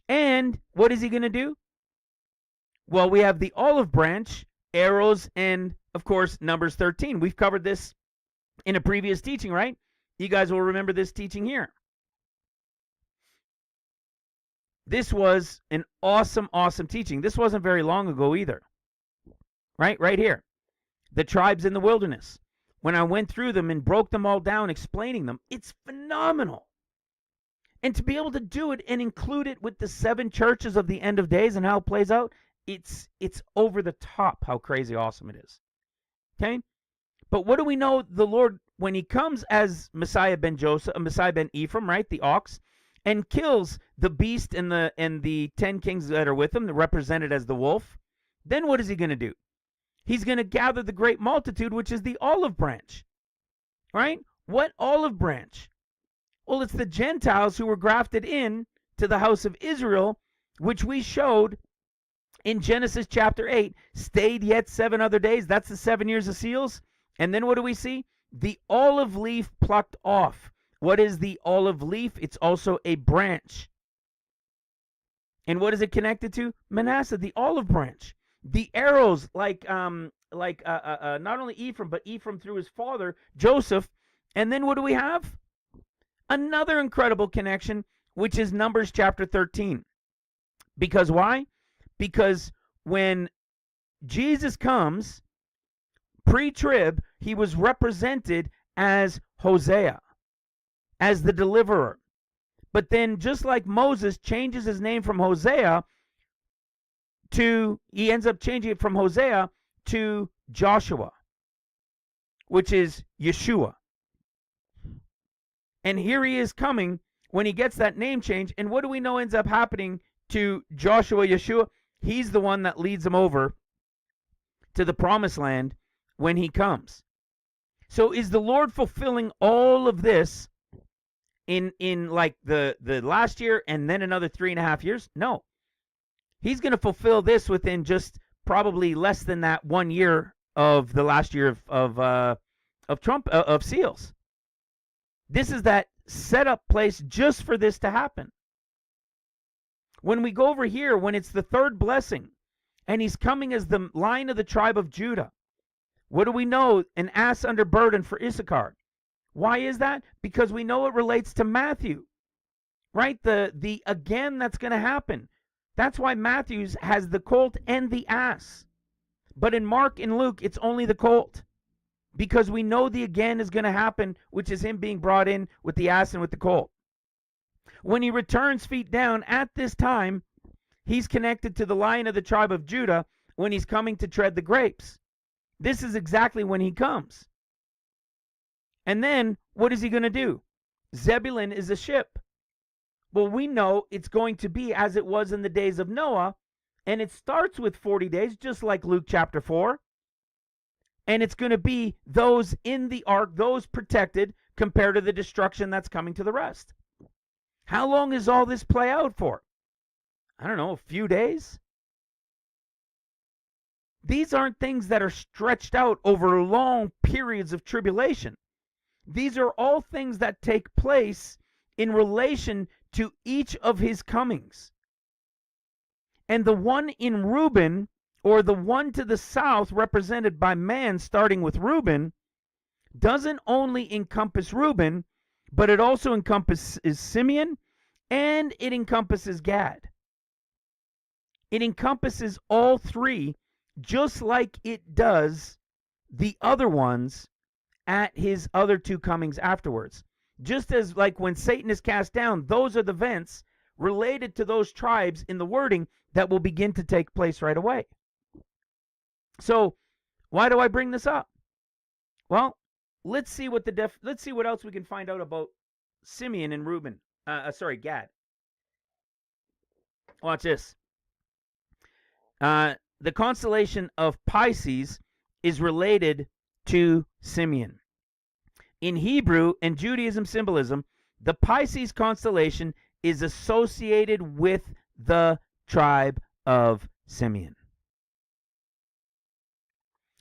And what is he going to do? Well, we have the olive branch, arrows, and of course, Numbers 13. We've covered this in a previous teaching, right? You guys will remember this teaching here. This was an awesome, awesome teaching. This wasn't very long ago either. Right here. The tribes in the wilderness. When I went through them and broke them all down, explaining them, it's phenomenal. And to be able to do it and include it with the 7 churches of the end of days and how it plays out, it's over the top how crazy awesome it is. Okay? But what do we know the Lord, when he comes as Messiah ben Ephraim, right, the ox, and kills the beast and the 10 kings that are with him, represented as the wolf, then what is he going to do? He's going to gather the great multitude, which is the olive branch. Right? What olive branch? Well, it's the Gentiles who were grafted in to the house of Israel, which we showed in Genesis chapter 8, stayed yet 7 other days. That's the 7 years of seals. And then what do we see? The olive leaf plucked off. What is the olive leaf? It's also a branch. And what is it connected to? Manasseh, the olive branch. The arrows, like not only Ephraim, but Ephraim through his father, Joseph. And then what do we have? Another incredible connection, which is Numbers chapter 13. Because why? Because when Jesus comes, pre-trib, he was represented as Hosea, as the deliverer. But then, just like Moses changes his name from Hosea he ends up changing it from Hosea to Joshua, which is Yeshua. And here he is coming when he gets that name change. And what do we know ends up happening to Joshua, Yeshua? He's the one that leads them over to the promised land when he comes. So is the Lord fulfilling all of this in like the last year and then another 3.5 years? No. He's going to fulfill this within just probably less than that 1 year of the last year of seals. This is that setup place just for this to happen. When we go over here, when it's the third blessing, and he's coming as the Lion of the tribe of Judah, what do we know? An ass under burden for Issachar. Why is that? Because we know it relates to Matthew, right? The again that's going to happen. That's why Matthew has the colt and the ass. But in Mark and Luke, it's only the colt. Because we know the again is going to happen, which is him being brought in with the ass and with the colt. When he returns feet down at this time, he's connected to the Lion of the tribe of Judah when he's coming to tread the grapes. This is exactly when he comes. And then, what is he going to do? Zebulun is a ship. Well, we know it's going to be as it was in the days of Noah, and it starts with 40 days, just like Luke chapter 4. And it's going to be those in the ark, those protected, compared to the destruction that's coming to the rest. How long does all this play out for? I don't know, a few days? These aren't things that are stretched out over long periods of tribulation. These are all things that take place in relation to each of his comings. And the one in Ruben, or the one to the south represented by man starting with Ruben, doesn't only encompass Ruben, but it also encompasses Simeon, and it encompasses Gad. It encompasses all three, just like it does the other ones at his other two comings afterwards. Just as like when Satan is cast down, those are the events related to those tribes in the wording that will begin to take place right away. So, why do I bring this up? Well, let's see what else we can find out about Simeon and Ruben. Gad. Watch this. The constellation of Pisces is related to Simeon. In Hebrew and Judaism symbolism, the Pisces constellation is associated with the tribe of Simeon.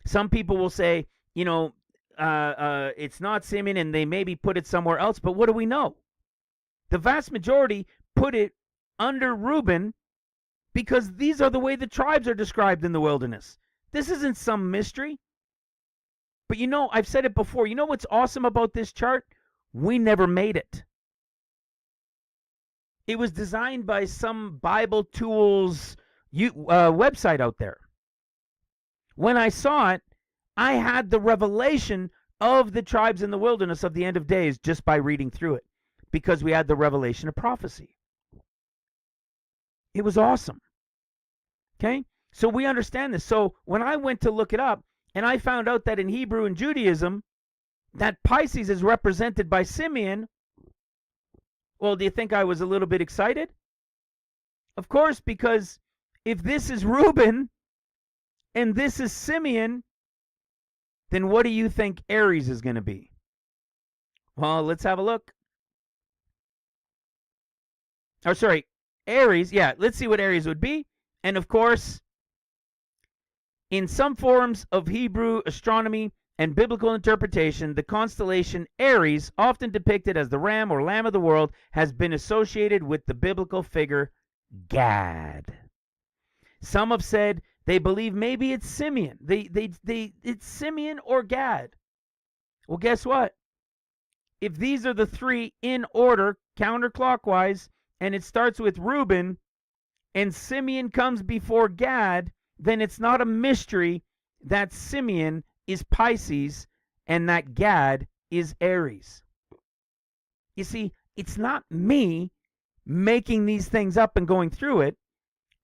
Some people will say, it's not Simeon, and they maybe put it somewhere else, but what do we know? The vast majority put it under Reuben because these are the way the tribes are described in the wilderness. This isn't some mystery. But I've said it before. You know what's awesome about this chart? We never made it. It was designed by some Bible Tools website out there. When I saw it, I had the revelation of the tribes in the wilderness of the end of days just by reading through it, because we had the revelation of prophecy. It was awesome. Okay? So we understand this. So when I went to look it up, and I found out that in Hebrew and Judaism, that Pisces is represented by Simeon, well, do you think I was a little bit excited? Of course, because if this is Reuben and this is Simeon, then what do you think Aries is going to be? Well, let's have a look. Aries. Yeah, let's see what Aries would be. And of course, in some forms of Hebrew astronomy and biblical interpretation, the constellation Aries, often depicted as the ram or lamb of the world, has been associated with the biblical figure Gad. Some have said they believe maybe it's Simeon. It's Simeon or Gad. Well, guess what? If these are the three in order, counterclockwise, and it starts with Reuben, and Simeon comes before Gad, then it's not a mystery that Simeon is Pisces and that Gad is Aries. You see, it's not me making these things up and going through it.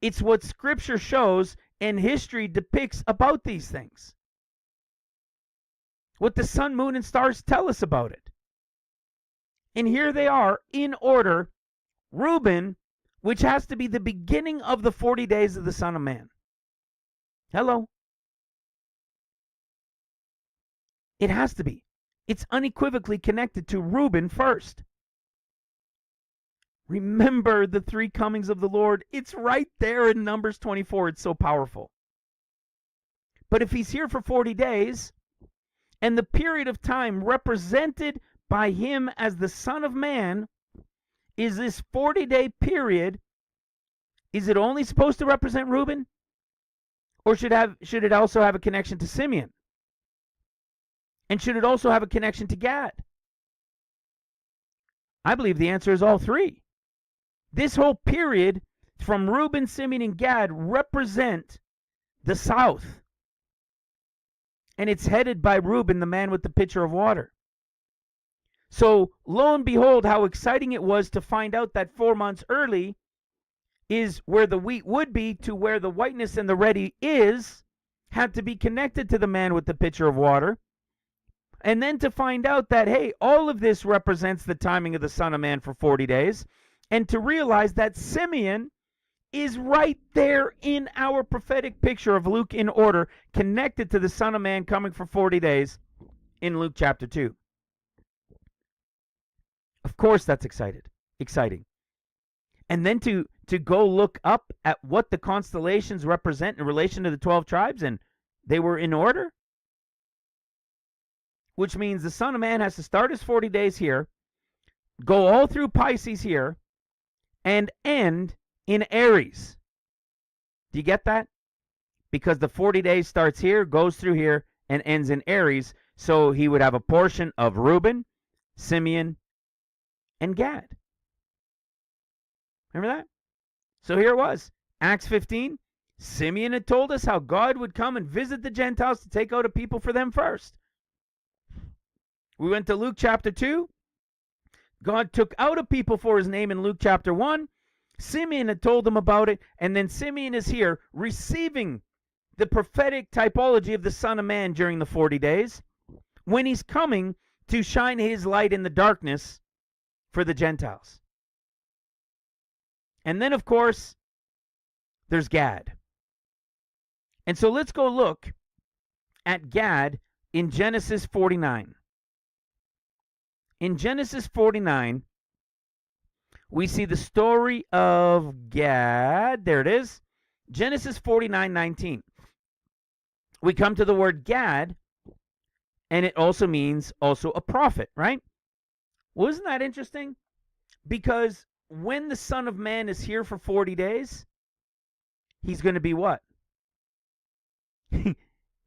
It's what Scripture shows, and history depicts about these things. What the sun, moon, and stars tell us about it. And here they are in order. Ruben, which has to be the beginning of the 40 days of the Son of Man. Hello. It has to be. It's unequivocally connected to Ruben first. Remember the three comings of the Lord. It's right there in Numbers 24. It's so powerful. But if he's here for 40 days, and the period of time represented by him as the Son of Man is this 40-day period, is it only supposed to represent Reuben? Or should it also have a connection to Simeon? And should it also have a connection to Gad? I believe the answer is all three. This whole period from Reuben, Simeon, and Gad represent the south. And it's headed by Reuben, the man with the pitcher of water. So lo and behold, how exciting it was to find out that 4 months early is where the wheat would be to where the whiteness and the ready is, had to be connected to the man with the pitcher of water. And then to find out that, hey, all of this represents the timing of the Son of Man for 40 days. And to realize that Simeon is right there in our prophetic picture of Luke in order, connected to the Son of Man coming for 40 days in Luke chapter 2. Of course that's exciting. And then to go look up at what the constellations represent in relation to the 12 tribes, and they were in order. Which means the Son of Man has to start his 40 days here, go all through Pisces here, and end in Aries. Do you get that? Because the 40 days starts here, goes through here, and ends in Aries. So he would have a portion of Reuben, Simeon, and Gad. Remember that? So here it was. Acts 15. Simeon had told us how God would come and visit the Gentiles to take out a people for them first. We went to Luke chapter 2. God took out a people for his name in Luke chapter 1. Simeon had told them about it, and then Simeon is here receiving the prophetic typology of the Son of Man during the 40 days when he's coming to shine his light in the darkness for the Gentiles. And then, of course, there's Gad. And so let's go look at Gad in Genesis 49. In Genesis 49, we see the story of Gad. There it is. Genesis 49:19. We come to the word Gad, and it also means also a prophet, right? Well, isn't that interesting? Because when the Son of Man is here for 40 days, he's going to be what?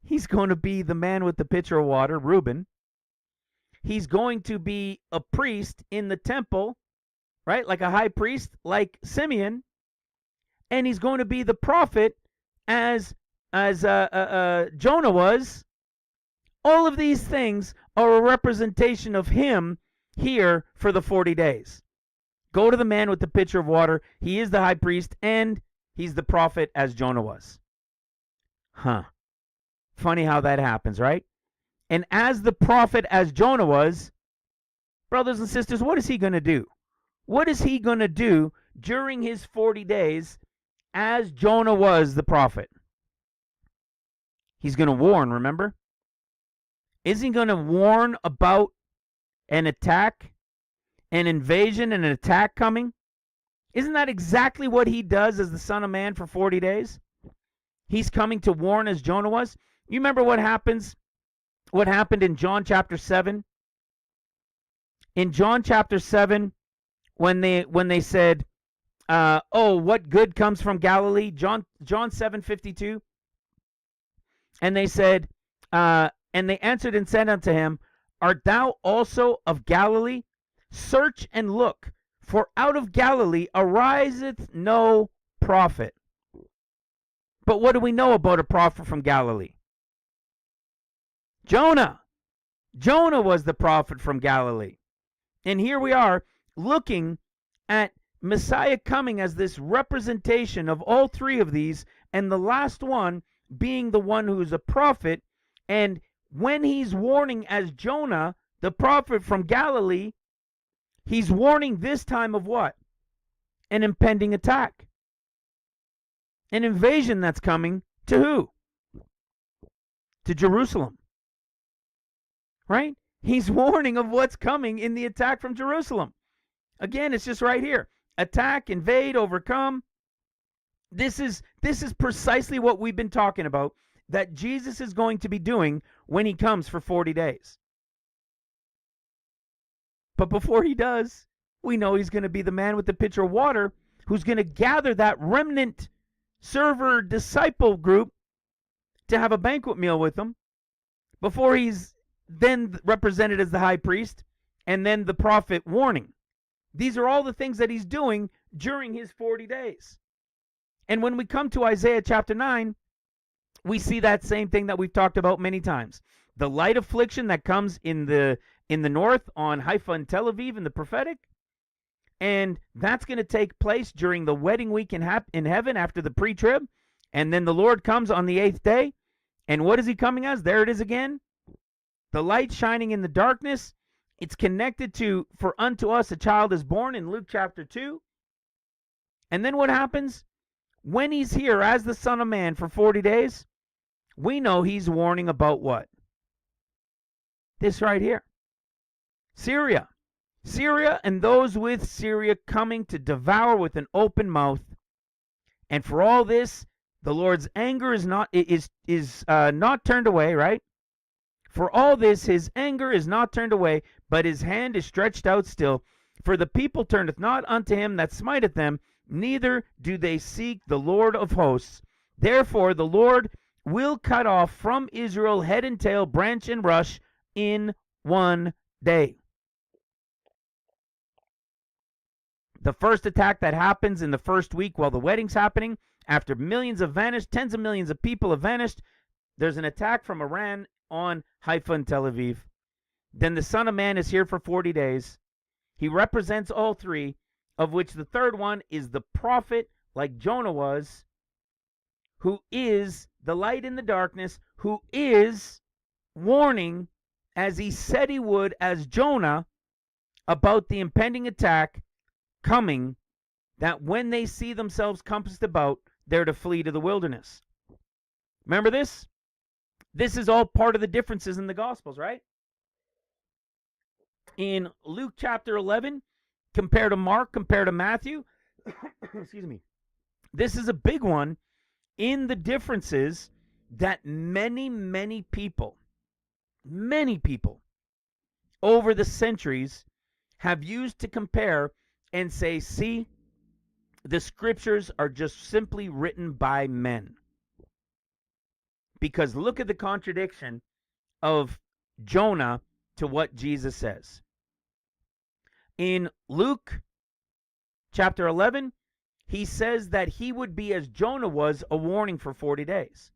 He's going to be the man with the pitcher of water, Reuben. He's going to be a priest in the temple, right? Like a high priest, like Simeon. And he's going to be the prophet as Jonah was. All of these things are a representation of him here for the 40 days. Go to the man with the pitcher of water. He is the high priest, and he's the prophet as Jonah was. Funny how that happens, right? And as the prophet as Jonah was, brothers and sisters, what is he going to do? What is he going to do during his 40 days as Jonah was the prophet? He's going to warn, remember? Isn't he going to warn about an attack, an invasion, and an attack coming? Isn't that exactly what he does as the Son of Man for 40 days? He's coming to warn as Jonah was. You remember what happens? What happened in John chapter 7? In John chapter 7, when they said, oh, what good comes from Galilee? John 7:52. And they said, and they answered and said unto him, art thou also of Galilee? Search and look, for out of Galilee ariseth no prophet. But what do we know about a prophet from Galilee? Jonah. Jonah was the prophet from Galilee. And here we are looking at Messiah coming as this representation of all three of these, and the last one being the one who is a prophet. And when he's warning as Jonah, the prophet from Galilee, he's warning this time of what? An impending attack. An invasion that's coming to who? To Jerusalem. Right? He's warning of what's coming in the attack from Jerusalem. Again, it's just right here. Attack, invade, overcome. This is precisely what we've been talking about, that Jesus is going to be doing when he comes for 40 days. But before he does, we know he's going to be the man with the pitcher of water who's going to gather that remnant server disciple group to have a banquet meal with them before he's then represented as the high priest and then the prophet warning. These are all the things that he's doing during his 40 days. And when we come to Isaiah chapter 9, we see that same thing that we've talked about many times. The light affliction that comes in the north on Haifa and Tel Aviv in the prophetic. And that's going to take place during the wedding week in heaven after the pre-trib. And then the Lord comes on the 8th day. And what is he coming as? There it is again. The light shining in the darkness. It's connected to, for unto us a child is born in Luke chapter 2. And then what happens? When he's here as the Son of Man for 40 days, we know he's warning about what? This right here. Syria. Syria and those with Syria coming to devour with an open mouth. And for all this, the Lord's anger is not turned away, right? For all this, his anger is not turned away, but his hand is stretched out still. For the people turneth not unto him that smiteth them, neither do they seek the Lord of hosts. Therefore the Lord will cut off from Israel head and tail, branch and rush in one day. The first attack that happens in the first week while the wedding's happening, after millions have vanished, tens of millions of people have vanished, there's an attack from Iran on Haifa and Tel Aviv. Then the Son of Man is here for 40 days. He represents all three, of which the third one is the prophet, like Jonah was, who is the light in the darkness, who is warning, as he said he would as Jonah, about the impending attack coming, that when they see themselves compassed about, they're to flee to the wilderness. Remember this? This is all part of the differences in the Gospels, right? In Luke chapter 11, compared to Mark, compared to Matthew, excuse me, this is a big one in the differences that many people over the centuries have used to compare and say, see, the scriptures are just simply written by men. Because look at the contradiction of Jonah to what Jesus says. In Luke chapter 11, he says that he would be as Jonah was, a warning for 40 days.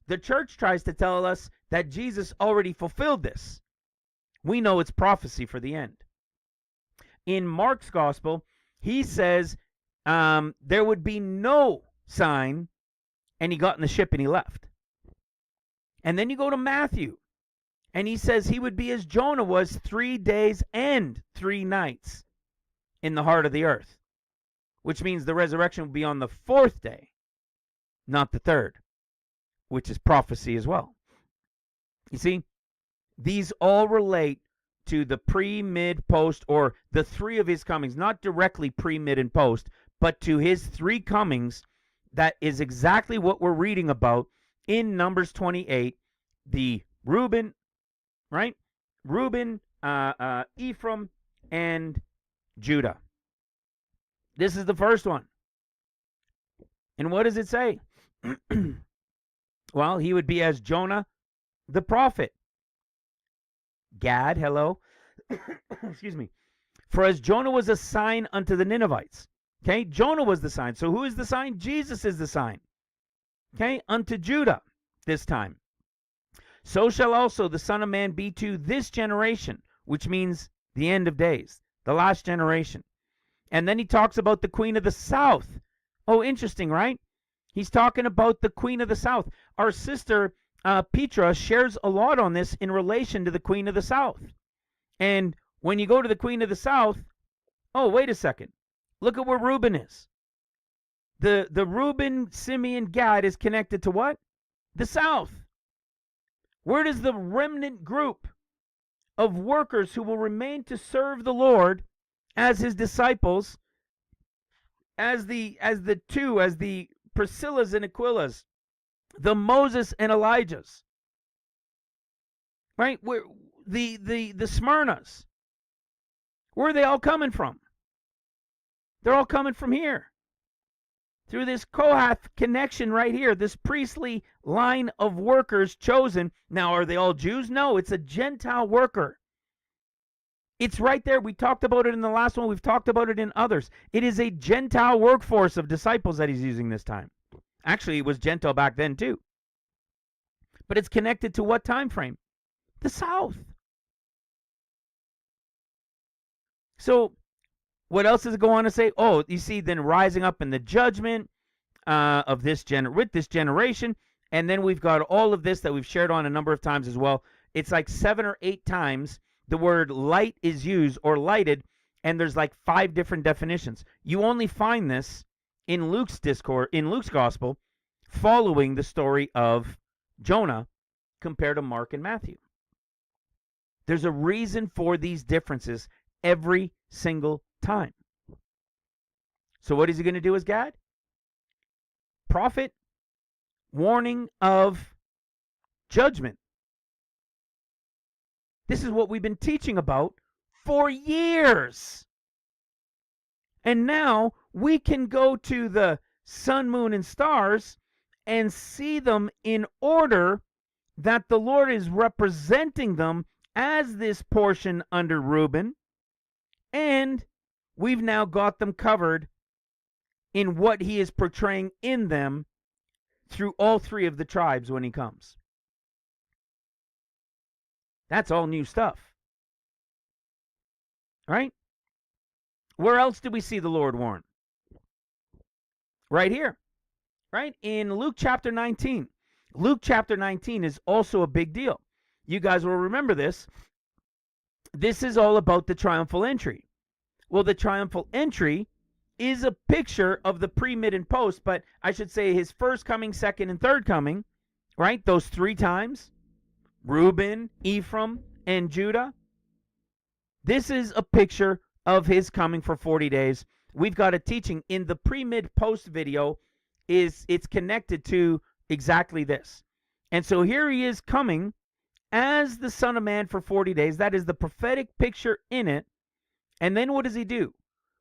The church tries to tell us that Jesus already fulfilled this. We know it's prophecy for the end. In Mark's gospel, he says there would be no sign, and he got in the ship and he left. And then you go to Matthew, and he says he would be as Jonah was 3 days and 3 nights in the heart of the earth, which means the resurrection will be on the 4th day, not the 3rd, which is prophecy as well. You see, these all relate to the pre, mid, post, or the 3 of his comings, not directly pre, mid, and post, but to his 3 comings. That is exactly what we're reading about in Numbers 28, the Ruben, right? Ruben, Ephraim, and Judah. This is the first one. And what does it say? Well, he would be as Jonah the prophet. Gad, hello. Excuse me. For as Jonah was a sign unto the Ninevites. Okay, Jonah was the sign. So who is the sign? Jesus is the sign. Okay, unto Judah this time. So shall also the Son of Man be to this generation, which means the end of days, the last generation. And then he talks about the Queen of the South. Oh, interesting, right? He's talking about the Queen of the South. Our sister Petra shares a lot on this in relation to the Queen of the South. And when you go to the Queen of the South, oh, wait a second. Look at where Ruben is. The Ruben, Simeon, Gad is connected to what? The South. Where does the remnant group of workers who will remain to serve the Lord as his disciples, as the Priscillas and Aquilas, the Moses and Elijahs, right? Where the Smyrnas, where are they all coming from? They're all coming from here, through this Kohath connection right here, this priestly line of workers chosen. Now, are they all Jews? No, it's a Gentile worker. It's right there. We talked about it in the last one. We've talked about it in others. It is a Gentile workforce of disciples that he's using this time. Actually, it was Gentile back then too. But it's connected to what time frame? The South. So what else does it go on to say? Oh, you see, then rising up in the judgment of this with this generation. And then we've got all of this that we've shared on a number of times as well. It's like 7 or 8 times the word light is used, or lighted, and there's like 5 different definitions. You only find this in Luke's discourse, in Luke's gospel, following the story of Jonah compared to Mark and Matthew. There's a reason for these differences every single time. So what is he going to do as God? Prophet, warning of judgment. This is what we've been teaching about for years. And now we can go to the sun, moon, and stars and see them in order that the Lord is representing them as this portion under Reuben. And we've now got them covered in what he is portraying in them through all 3 of the tribes when he comes. That's all new stuff. Right? Where else do we see the Lord warn? Right here. Right? In Luke chapter 19. Luke chapter 19 is also a big deal. You guys will remember this. This is all about the triumphal entry. Well, the triumphal entry is a picture of the pre, mid, and post, but I should say his first coming, second, and third coming, right? Those 3 times. Ruben, Ephraim, and Judah. This is a picture of his coming for 40 days. We've got a teaching in the pre, mid, post video. It's connected to exactly this. And so here he is coming as the Son of Man for 40 days. That is the prophetic picture in it. And then what does he do?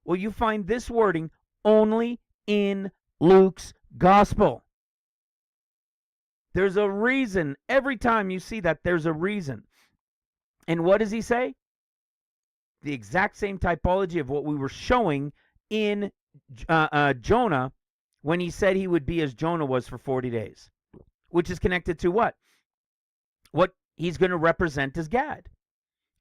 Well, you find this wording only in Luke's gospel. There's a reason. Every time you see that, there's a reason. And what does he say? The exact same typology of what we were showing in Jonah, when he said he would be as Jonah was for 40 days. Which is connected to what? What he's going to represent as Gad.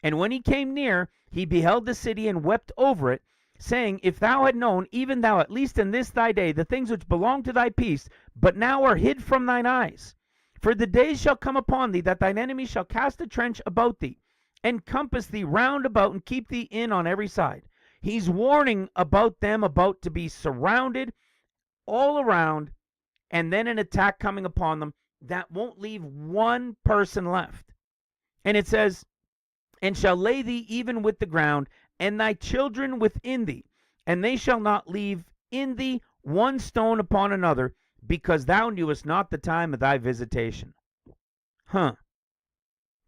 And when he came near, he beheld the city and wept over it, saying, if thou had known, even thou, at least in this thy day, the things which belong to thy peace, but now are hid from thine eyes. For the days shall come upon thee, that thine enemies shall cast a trench about thee, and compass thee round about, and keep thee in on every side. He's warning about them about to be surrounded all around, and then an attack coming upon them that won't leave one person left. And it says, and shall lay thee even with the ground, and thy children within thee, and they shall not leave in thee one stone upon another, because thou knewest not the time of thy visitation.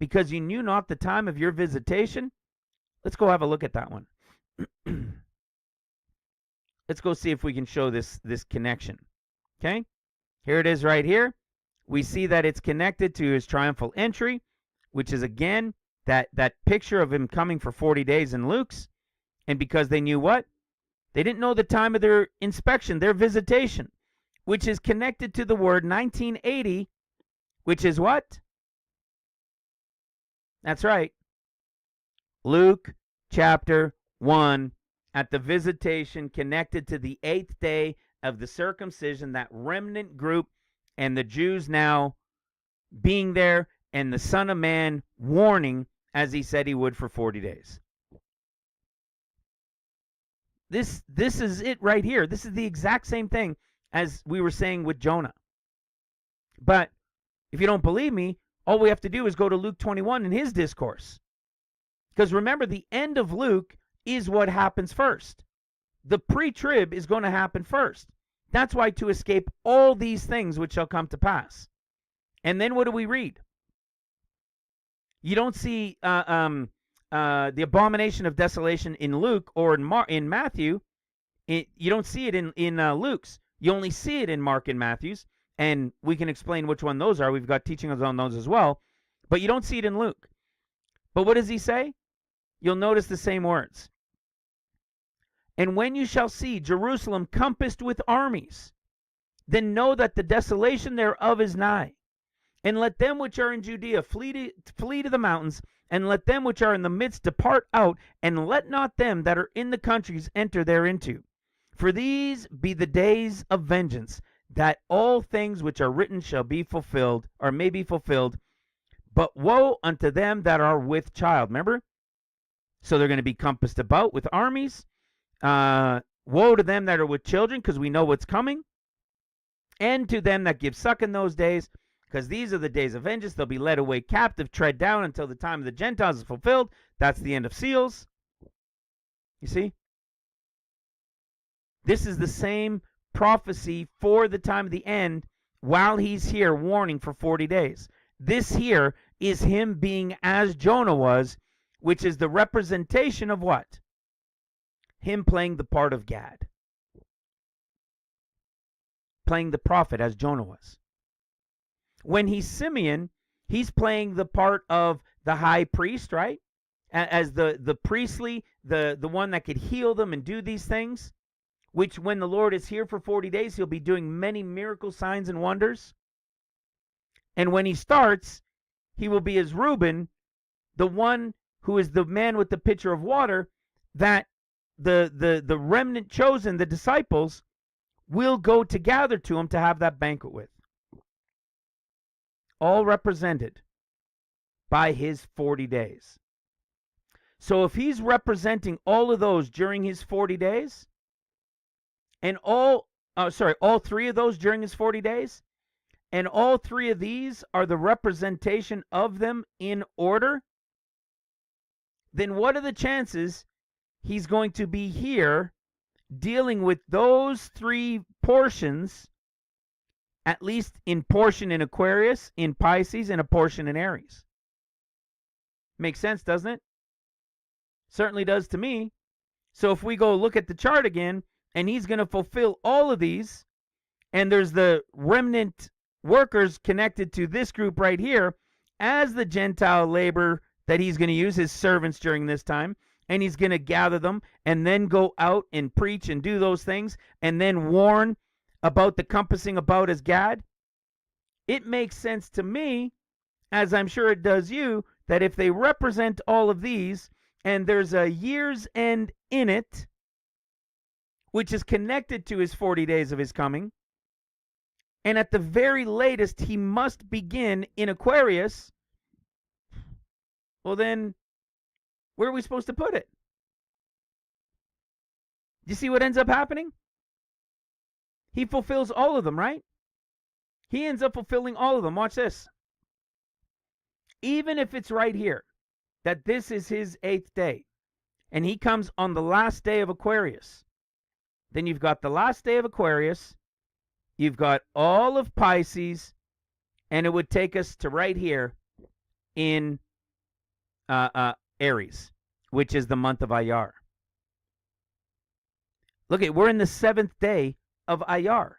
Because you knew not the time of your visitation? Let's go have a look at that one. Let's go see if we can show this connection. Okay? Here it is right here. We see that it's connected to his triumphal entry, which is, again, that picture of him coming for 40 days in Luke's. And because they knew what? They didn't know the time of their inspection, their visitation, which is connected to the word 1980, which is what? That's right. Luke chapter 1 at the visitation connected to the 8th day of the circumcision, that remnant group, and the Jews now being there, and the Son of Man warning as he said he would for 40 days. This is it right here. This is the exact same thing as we were saying with Jonah. But if you don't believe me, all we have to do is go to Luke 21 in his discourse. Because remember, the end of Luke is what happens first. The pre-trib is going to happen first. That's why to escape all these things which shall come to pass. And then what do we read? You don't see the abomination of desolation in Luke or in Matthew. You don't see it in Luke's. You only see it in Mark and Matthew's. And we can explain which one those are. We've got teachings on those as well. But you don't see it in Luke. But what does he say? You'll notice the same words. And when you shall see Jerusalem compassed with armies, then know that the desolation thereof is nigh. And let them which are in Judea flee to the mountains, and let them which are in the midst depart out, and let not them that are in the countries enter thereinto. For these be the days of vengeance, that all things which are written shall be fulfilled, or may be fulfilled. But woe unto them that are with child. Remember? So they're going to be compassed about with armies. Woe to them that are with children, because we know what's coming. And to them that give suck in those days, because these are the days of vengeance. They'll be led away captive, tread down until the time of the Gentiles is fulfilled. That's the end of seals. You see? This is the same prophecy for the time of the end while he's here warning for 40 days. This here is him being as Jonah was, which is the representation of what? Him playing the part of Gad. Playing the prophet as Jonah was. When he's Simeon, he's playing the part of the high priest, right? As the priestly, the one that could heal them and do these things, which when the Lord is here for 40 days, he'll be doing many miracle signs and wonders. And when he starts, he will be as Ruben, the one who is the man with the pitcher of water, that the remnant chosen, the disciples, will go to gather to him to have that banquet with. All represented by his 40 days. So if he's representing all of those during his 40 days, and all three of those during his 40 days, and all three of these are the representation of them in order, then what are the chances he's going to be here dealing with those three portions, at least in portion in Aquarius, in Pisces, and a portion in Aries? Makes sense, doesn't it? Certainly does to me. So if we go look at the chart again, and he's going to fulfill all of these, and there's the remnant workers connected to this group right here as the Gentile labor that he's going to use, his servants during this time, and he's going to gather them and then go out and preach and do those things and then warn about the compassing about as Gad. It makes sense to me, as I'm sure it does you, that if they represent all of these and there's a year's end in it, which is connected to his 40 days of his coming, and at the very latest he must begin in Aquarius, well then, where are we supposed to put it? You see what ends up happening? He fulfills all of them, right? He ends up fulfilling all of them. Watch this. Even if it's right here, that this is his 8th day, and he comes on the last day of Aquarius, then you've got the last day of Aquarius, you've got all of Pisces, and it would take us to right here in Aries, which is the month of Iyar. Look at, we're in the 7th day of Iyar,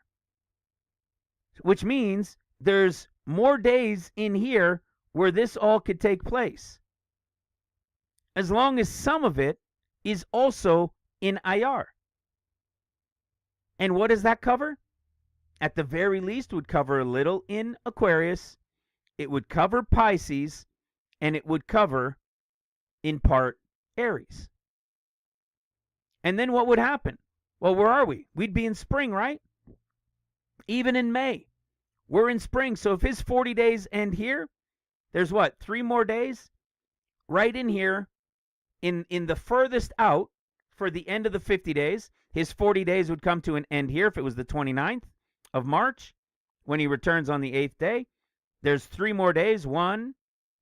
which means there's more days in here where this all could take place, as long as some of it is also in Iyar. And what does that cover? At the very least, would cover a little in Aquarius, it would cover Pisces, and it would cover, in part, Aries. And then what would happen? Well, where are we? We'd be in spring, right? Even in May, we're in spring. So if his 40 days end here, there's what? 3 more days right in here in the furthest out for the end of the 50 days. His 40 days would come to an end here if it was the 29th of March when he returns on the 8th day. There's 3 more days. 1,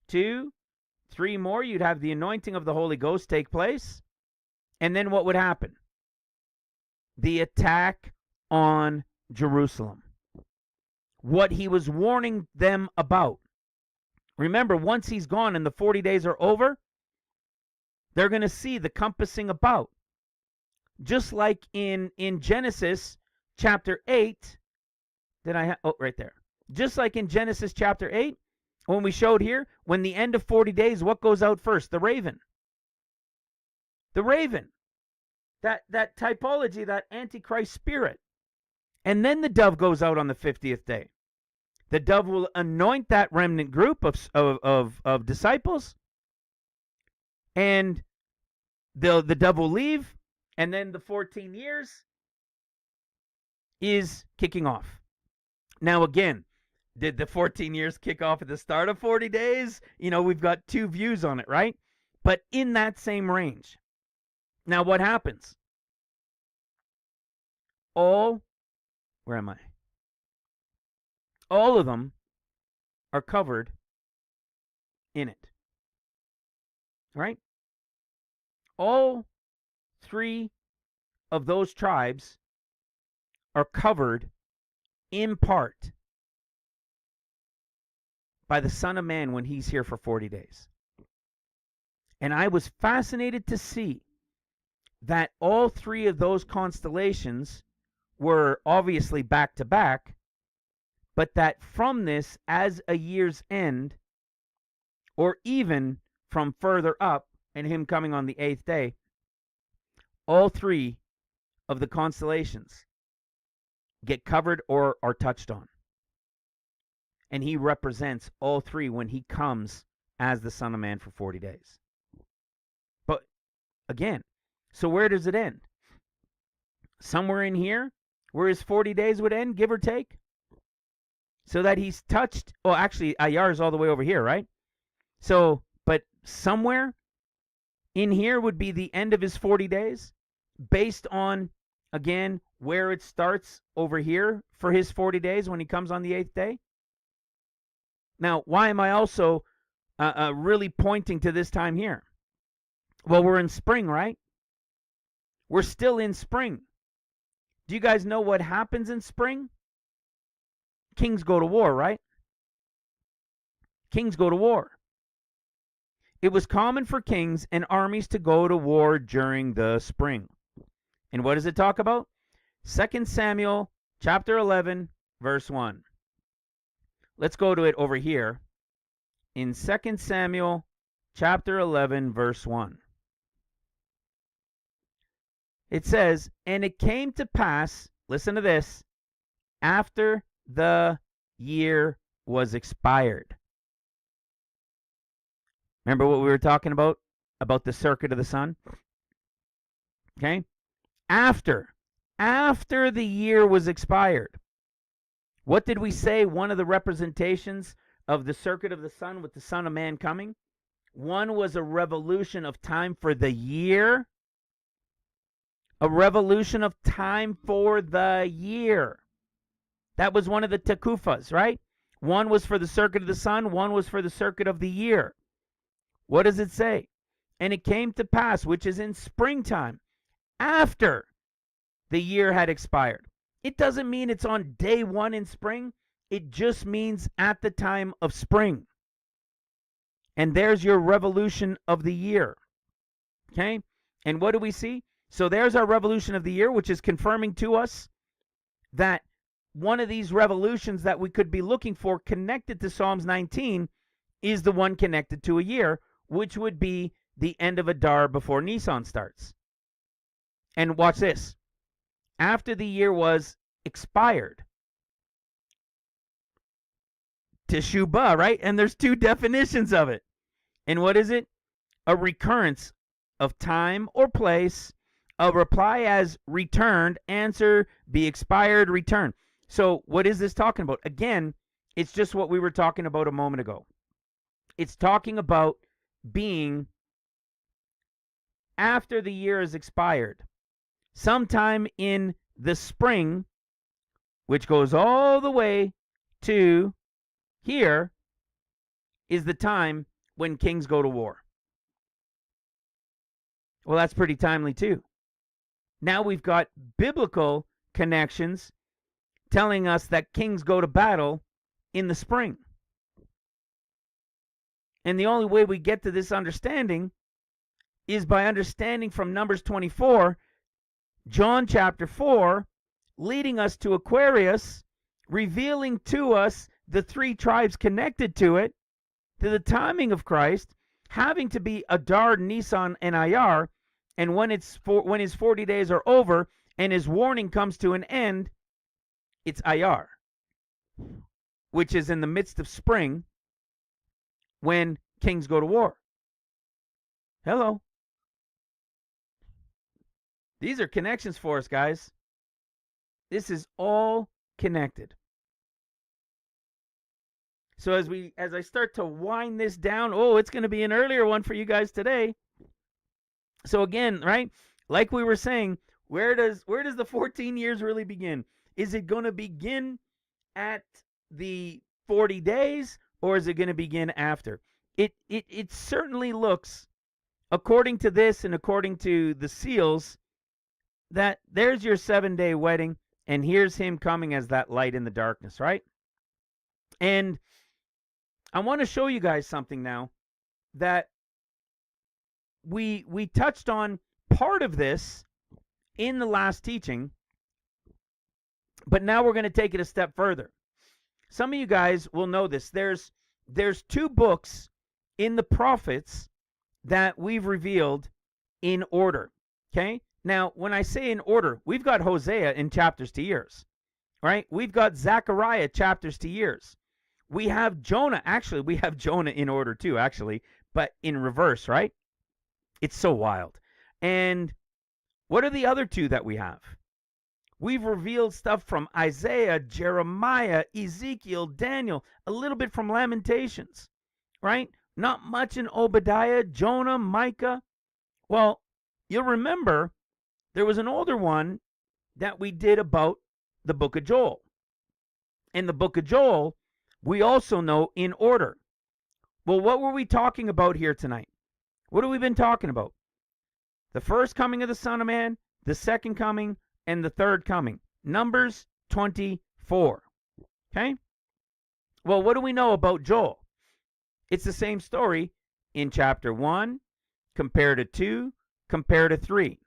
2, 3 more. You'd have the anointing of the Holy Ghost take place. And then what would happen? The attack on Jerusalem. What he was warning them about. Remember, once he's gone and the 40 days are over, they're going to see the compassing about. Just like in Genesis chapter 8, right there. Just like in Genesis chapter 8, when we showed here, when the end of 40 days, what goes out first? The raven. The raven. That typology, that Antichrist spirit. And then the dove goes out on the 50th day. The dove will anoint that remnant group of disciples. And the dove will leave. And then the 14 years is kicking off. Now, again, did the 14 years kick off at the start of 40 days? We've got 2 views on it, right? But in that same range. Now, what happens? Where am I? All of them are covered in it. Right? All 3 of those tribes are covered in part by the Son of Man when he's here for 40 days. And I was fascinated to see that all 3 of those constellations were obviously back to back, but that from this, as a year's end, or even from further up, and him coming on the 8th day, all 3 of the constellations get covered or are touched on. And he represents all 3 when he comes as the Son of Man for 40 days. But again, so where does it end? Somewhere in here, where his 40 days would end, give or take? So that he's touched, actually, Ayar is all the way over here, right? So, but somewhere in here would be the end of his 40 days, based on, again, where it starts over here for his 40 days when he comes on the 8th day. Now, why am I also really pointing to this time here? Well, we're in spring, right? We're still in spring. Do you guys know what happens in spring? Kings go to war, right? Kings go to war. It was common for kings and armies to go to war during the spring. And what does it talk about? 2 Samuel chapter 11, verse 1. Let's go to it over here in 2 Samuel chapter 11, verse 1. It says, and it came to pass, listen to this, after the year was expired. Remember what we were talking about the circuit of the sun? Okay? After the year was expired. What did we say? One of the representations of the circuit of the sun with the Son of Man coming? One was a revolution of time for the year. A revolution of time for the year. That was one of the takufas, right? One was for the circuit of the sun. One was for the circuit of the year. What does it say? And it came to pass, which is in springtime, after the year had expired. It doesn't mean it's on day 1 in spring. It just means at the time of spring. And there's your revolution of the year. Okay? And what do we see? So there's our revolution of the year, which is confirming to us that one of these revolutions that we could be looking for connected to Psalms 19 is the one connected to a year, which would be the end of Adar before Nisan starts. And watch this. After the year was expired. Teshubah, right? And there's 2 definitions of it. And what is it? A recurrence of time or place A reply as returned, answer, be expired, return. So what is this talking about? Again, it's just what we were talking about a moment ago. It's talking about being after the year is expired, sometime in the spring, which goes all the way to here, is the time when kings go to war. Well, that's pretty timely too. Now we've got biblical connections telling us that kings go to battle in the spring. And the only way we get to this understanding is by understanding from Numbers 24, John chapter 4, leading us to Aquarius, revealing to us the three tribes connected to it, to the timing of Christ, having to be Adar, Nisan, and Iyar, and when his 40 days are over and his warning comes to an end, it's Iyar, which is in the midst of spring when kings go to war. Hello. These are connections for us, guys. This is all connected. So as I start to wind this down, it's going to be an earlier one for you guys today. So again, right, like we were saying, where does the 14 years really begin? Is it going to begin at the 40 days, or is it going to begin after? It certainly looks, according to this and according to the seals, that there's your 7-day wedding, and here's him coming as that light in the darkness, right? And I want to show you guys something now that we touched on part of this in the last teaching, but now we're going to take it a step further. Some of you guys will know this. There's 2 books in the prophets that we've revealed in order, okay? Now, when I say in order, we've got Hosea in chapters to years, right? We've got Zechariah chapters to years. We have Jonah. Actually, we have Jonah in order too, actually, but in reverse, right? It's so wild. And what are the other 2 that we have? We've revealed stuff from Isaiah, Jeremiah, Ezekiel, Daniel, a little bit from Lamentations, right? Not much in Obadiah, Jonah, Micah. Well, you'll remember there was an older one that we did about the book of Joel. And the book of Joel, we also know in order. Well, what were we talking about here tonight? What have we been talking about? The first coming of the Son of Man, the second coming, and the third coming. Numbers 24. Okay? Well, what do we know about Joel? It's the same story in chapter 1, compared to 2, compared to 3.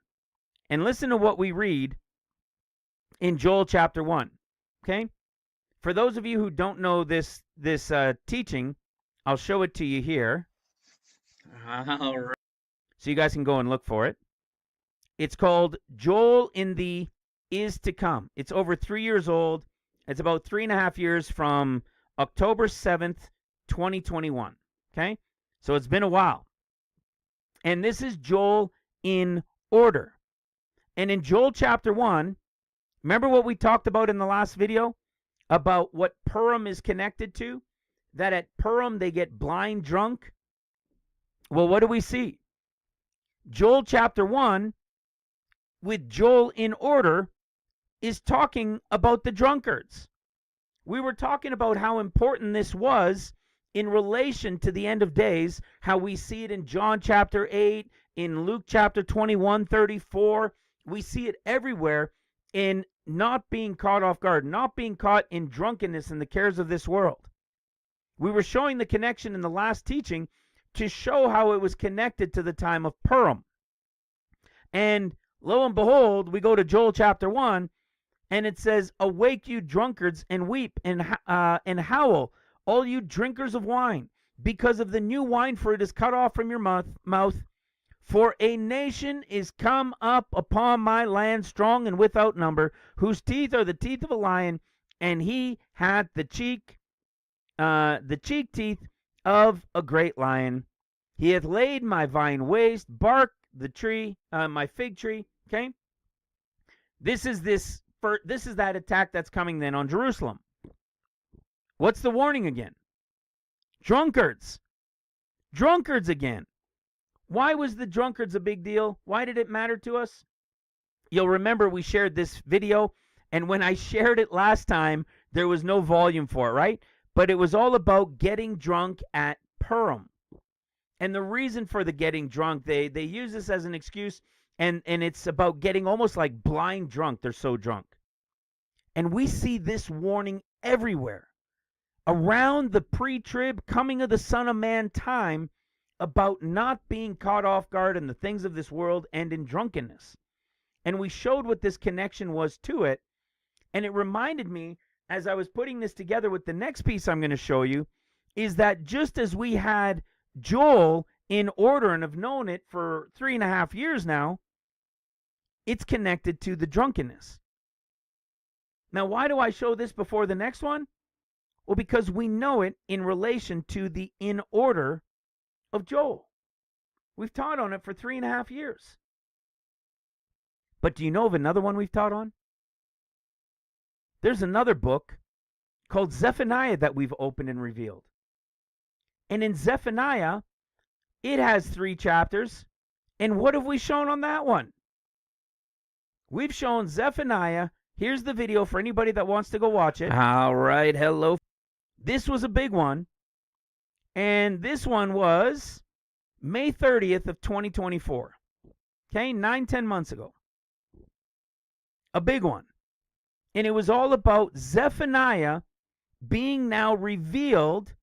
And listen to what we read in Joel chapter 1. Okay? For those of you who don't know this teaching, I'll show it to you here. All right. So you guys can go and look for it. It's called Joel in the Is to Come. It's over 3 years old. It's about 3.5 years from October 7th, 2021. Okay? So it's been a while. And this is Joel in order. And in Joel chapter 1, remember what we talked about in the last video? About what Purim is connected to? That at Purim they get blind drunk? Well, what do we see? Joel chapter 1, with Joel in order, is talking about the drunkards. We were talking about how important this was in relation to the end of days, how we see it in John chapter 8, in Luke chapter 21:34. We see it everywhere in not being caught off guard, not being caught in drunkenness and the cares of this world. We were showing the connection in the last teaching to show how it was connected to the time of Purim. And lo and behold, we go to Joel chapter 1, and it says, "Awake, you drunkards, and weep and howl, all you drinkers of wine, because of the new wine, for it is cut off from your mouth. For a nation is come up upon my land, strong and without number, whose teeth are the teeth of a lion, and he hath the cheek teeth of a great lion. He hath laid my vine waste, bark the tree, my fig tree, Okay? This is that attack that's coming then on Jerusalem. What's the warning again? Drunkards. Drunkards again. Why was the drunkards a big deal? Why did it matter to us? You'll remember we shared this video, and when I shared it last time, there was no volume for it, right? But it was all about getting drunk at Purim. And the reason for the getting drunk, they use this as an excuse, and it's about getting almost like blind drunk. They're so drunk. And we see this warning everywhere. Around the pre-trib coming of the Son of Man time, about not being caught off guard in the things of this world and in drunkenness. And we showed what this connection was to it. And it reminded me, as I was putting this together with the next piece I'm going to show you, is that just as we had Joel in order and have known it for 3.5 years now, it's connected to the drunkenness. Now, why do I show this before the next one? Well, because we know it in relation to the in order of Joel. We've taught on it for 3.5 years. But do you know of another one we've taught on? There's another book called Zephaniah that we've opened and revealed. And in Zephaniah, it has 3 chapters. And what have we shown on that one? We've shown Zephaniah. Here's the video for anybody that wants to go watch it. All right, hello. This was a big one. And this one was May 30th of 2024. Okay, 9-10 months ago. A big one. And it was all about Zephaniah being now revealed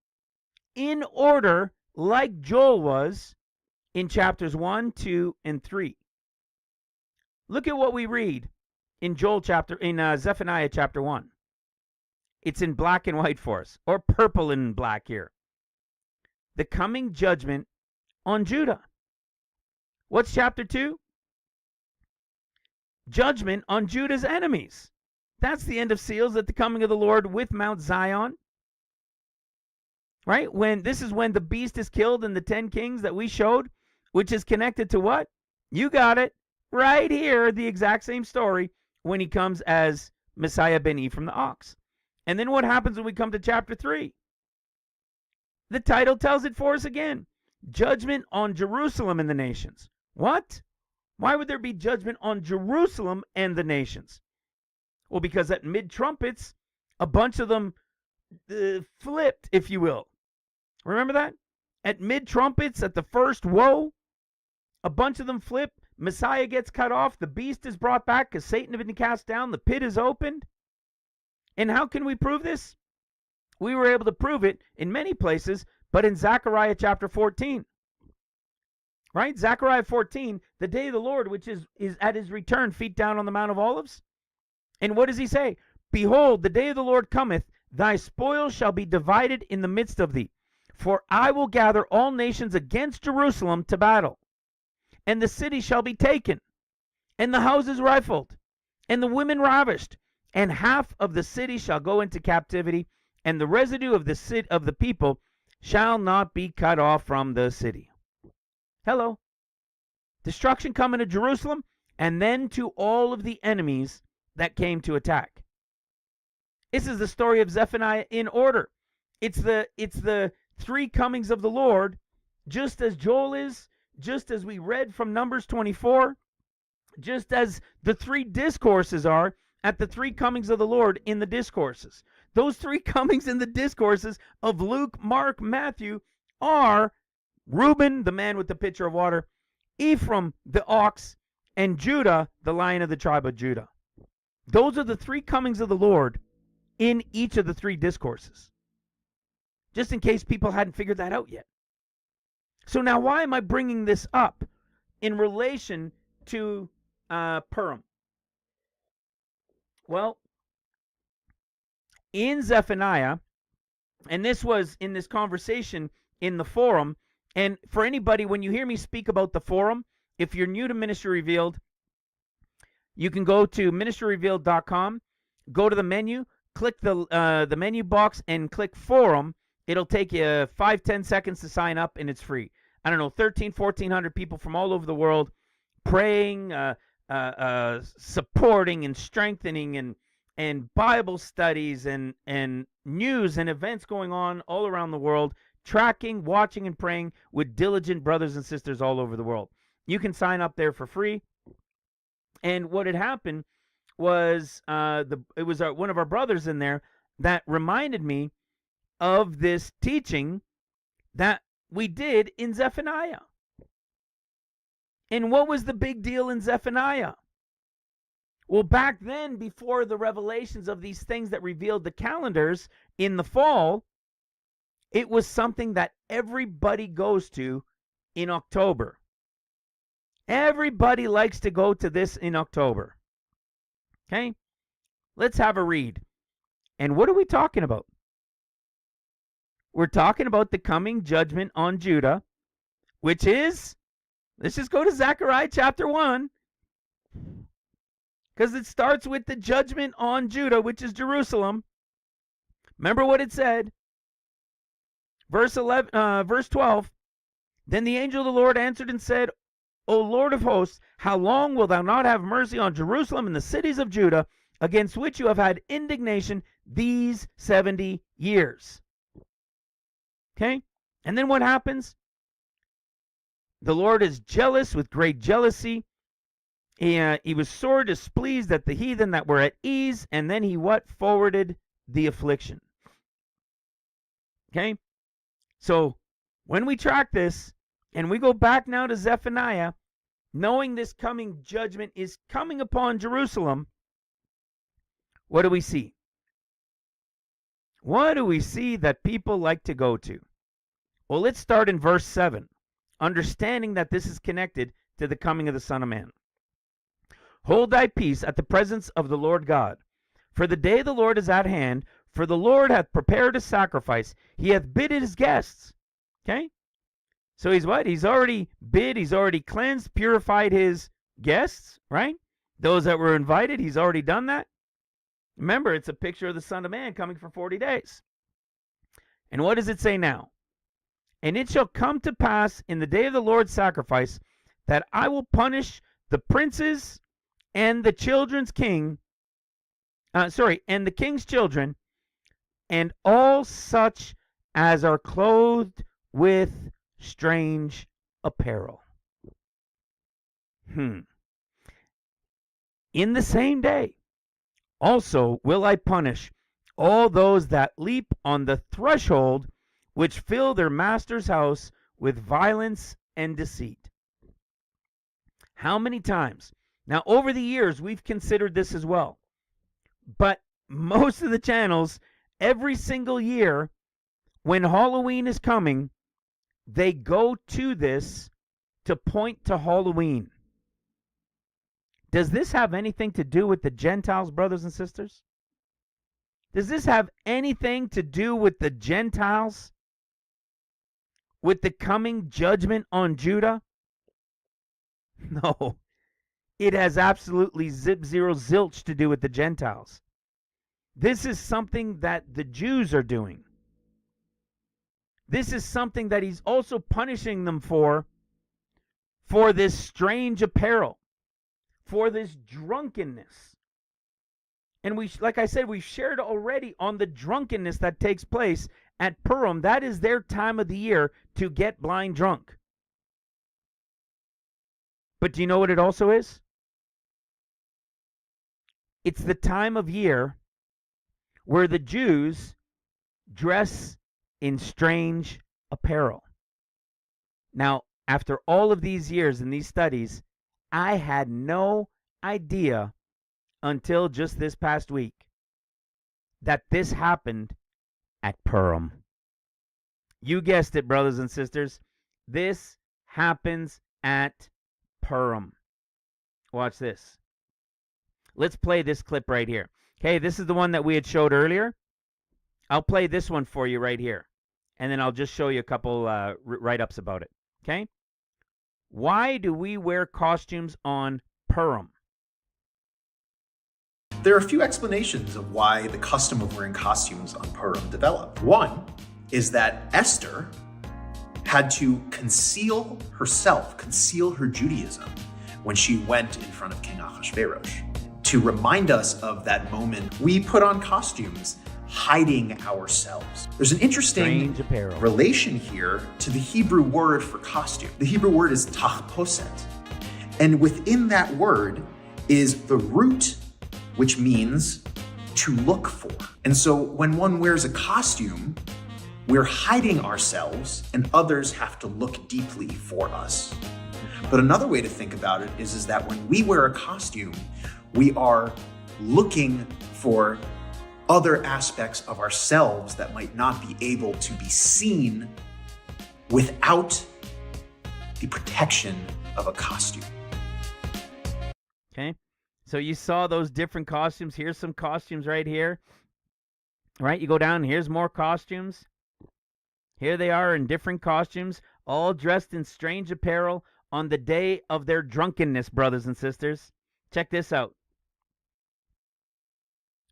in order like Joel was in chapters 1, 2, and 3. Look at what we read in Zephaniah chapter 1. It's in black and white for us, or purple and black here. The coming judgment on Judah. What's chapter 2? Judgment on Judah's enemies. That's the end of seals at the coming of the Lord with Mount Zion. Right? This is when the beast is killed and the 10 kings that we showed, which is connected to what? You got it. Right here, the exact same story when he comes as Messiah ben Ephraim the ox. And then what happens when we come to chapter 3? The title tells it for us again. Judgment on Jerusalem and the nations. What? Why would there be judgment on Jerusalem and the nations? Well, because at mid-trumpets, a bunch of them flipped, if you will. Remember that? At mid-trumpets, at the first woe, a bunch of them flip. Messiah gets cut off. The beast is brought back because Satan had been cast down. The pit is opened. And how can we prove this? We were able to prove it in many places, but in Zechariah chapter 14. Right? Zechariah 14, the day of the Lord, which is at his return, feet down on the Mount of Olives. And what does he say? Behold, the day of the Lord cometh, thy spoil shall be divided in the midst of thee. For I will gather all nations against Jerusalem to battle. And the city shall be taken, and the houses rifled, and the women ravished, and half of the city shall go into captivity, and the residue of the people shall not be cut off from the city. Hello. Destruction coming to Jerusalem, and then to all of the enemies that came to attack. This is the story of Zephaniah in order. It's the 3 comings of the Lord, just as Joel is, just as we read from Numbers 24, just as the 3 discourses are at the 3 comings of the Lord in the discourses. Those 3 comings in the discourses of Luke, Mark, Matthew are Ruben, the man with the pitcher of water, Ephraim, the ox, and Judah, the lion of the tribe of Judah. Those are the 3 comings of the Lord in each of the 3 discourses. Just in case people hadn't figured that out yet. So now why am I bringing this up in relation to Purim? Well, in Zephaniah, and this was in this conversation in the forum, and for anybody, when you hear me speak about the forum, if you're new to Ministry Revealed, you can go to ministryrevealed.com, go to the menu, click the menu box, and click forum. It'll take you 5-10 seconds to sign up, and it's free. I don't know, 1,400 people from all over the world praying, supporting and strengthening and Bible studies and news and events going on all around the world, tracking, watching, and praying with diligent brothers and sisters all over the world. You can sign up there for free. And what had happened was it was one of our brothers in there that reminded me of this teaching that we did in Zephaniah. And what was the big deal in Zephaniah? Well, back then, before the revelations of these things that revealed the calendars in the fall, it was something that everybody goes to in October. Everybody likes to go to this in October. Okay? Let's have a read. And what are we talking about? We're talking about the coming judgment on Judah, which is, let's just go to Zechariah chapter 1, because it starts with the judgment on Judah, which is Jerusalem. Remember what it said? Verse 12. Then the angel of the Lord answered and said, O Lord of hosts, how long wilt thou not have mercy on Jerusalem and the cities of Judah, against which you have had indignation these 70 years? Okay? And then what happens? The Lord is jealous with great jealousy. He was sore displeased at the heathen that were at ease, and then he what? Forwarded the affliction. Okay? So when we track this, and we go back now to Zephaniah, knowing this coming judgment is coming upon Jerusalem, what do we see? What do we see that people like to go to? Well, let's start in verse 7, understanding that this is connected to the coming of the Son of Man. Hold thy peace at the presence of the Lord God, for the day of the Lord is at hand, for the Lord hath prepared a sacrifice. He hath bid his guests. Okay? So he's what? He's already bid, he's already cleansed, purified his guests, right? Those that were invited, he's already done that. Remember, it's a picture of the Son of Man coming for 40 days. And what does it say now? And it shall come to pass in the day of the Lord's sacrifice that I will punish the princes and the children's king, and the king's children, and all such as are clothed with strange apparel. In the same day also will I punish all those that leap on the threshold, which fill their master's house with violence and deceit. How many times? Now, over the years, we've considered this as well. But most of the channels, every single year, when Halloween is coming, they go to this to point to Halloween. Does this have anything to do with the Gentiles, brothers and sisters? Does this have anything to do with the Gentiles? With the coming judgment on Judah? No. It has absolutely zero zilch to do with the Gentiles. This is something that the Jews are doing. This is something that he's also punishing them for this strange apparel, for this drunkenness. And like I said, we shared already on the drunkenness that takes place at Purim. That is their time of the year to get blind drunk. But do you know what it also is? It's the time of year where the Jews dress in strange apparel. Now, after all of these years and these studies, I had no idea until just this past week that this happened at Purim. You guessed it, brothers and sisters. This happens at Purim. Watch this. Let's play this clip right here. Okay, this is the one that we had showed earlier. I'll play this one for you right here. And then I'll just show you a couple write-ups about it. Okay? Why do we wear costumes on Purim? There are a few explanations of why the custom of wearing costumes on Purim developed. One is that Esther had to conceal herself, conceal her Judaism, when she went in front of King Ahasuerus. To remind us of that moment, we put on costumes, hiding ourselves. There's an interesting relation here to the Hebrew word for costume. The Hebrew word is tachposet. And within that word is the root, which means to look for. And so when one wears a costume, we're hiding ourselves and others have to look deeply for us. But another way to think about it is that when we wear a costume, we are looking for other aspects of ourselves that might not be able to be seen without the protection of a costume. Okay, so you saw those different costumes. Here's some costumes right here. Right, you go down, here's more costumes. Here they are in different costumes, all dressed in strange apparel on the day of their drunkenness, brothers and sisters. Check this out.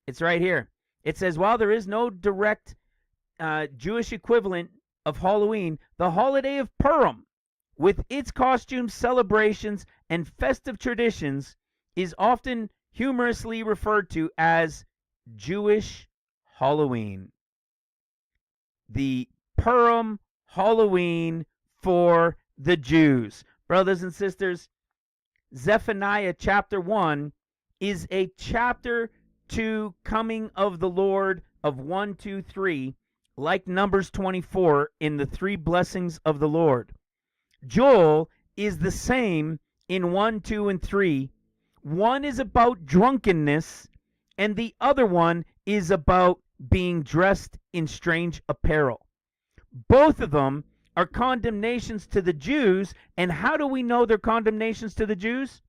It's right here. It says, while there is no direct Jewish equivalent of Halloween, the holiday of Purim, with its costumes, celebrations, and festive traditions, is often humorously referred to as Jewish Halloween. The Purim Halloween for the Jews. Brothers and sisters, Zephaniah chapter 1 is a chapter to coming of the Lord of 1, 2, 3, like Numbers 24 in the 3 blessings of the Lord. Joel is the same in 1, 2, and 3. One is about drunkenness, and the other one is about being dressed in strange apparel. Both of them are condemnations to the Jews, and how do we know they're condemnations to the Jews?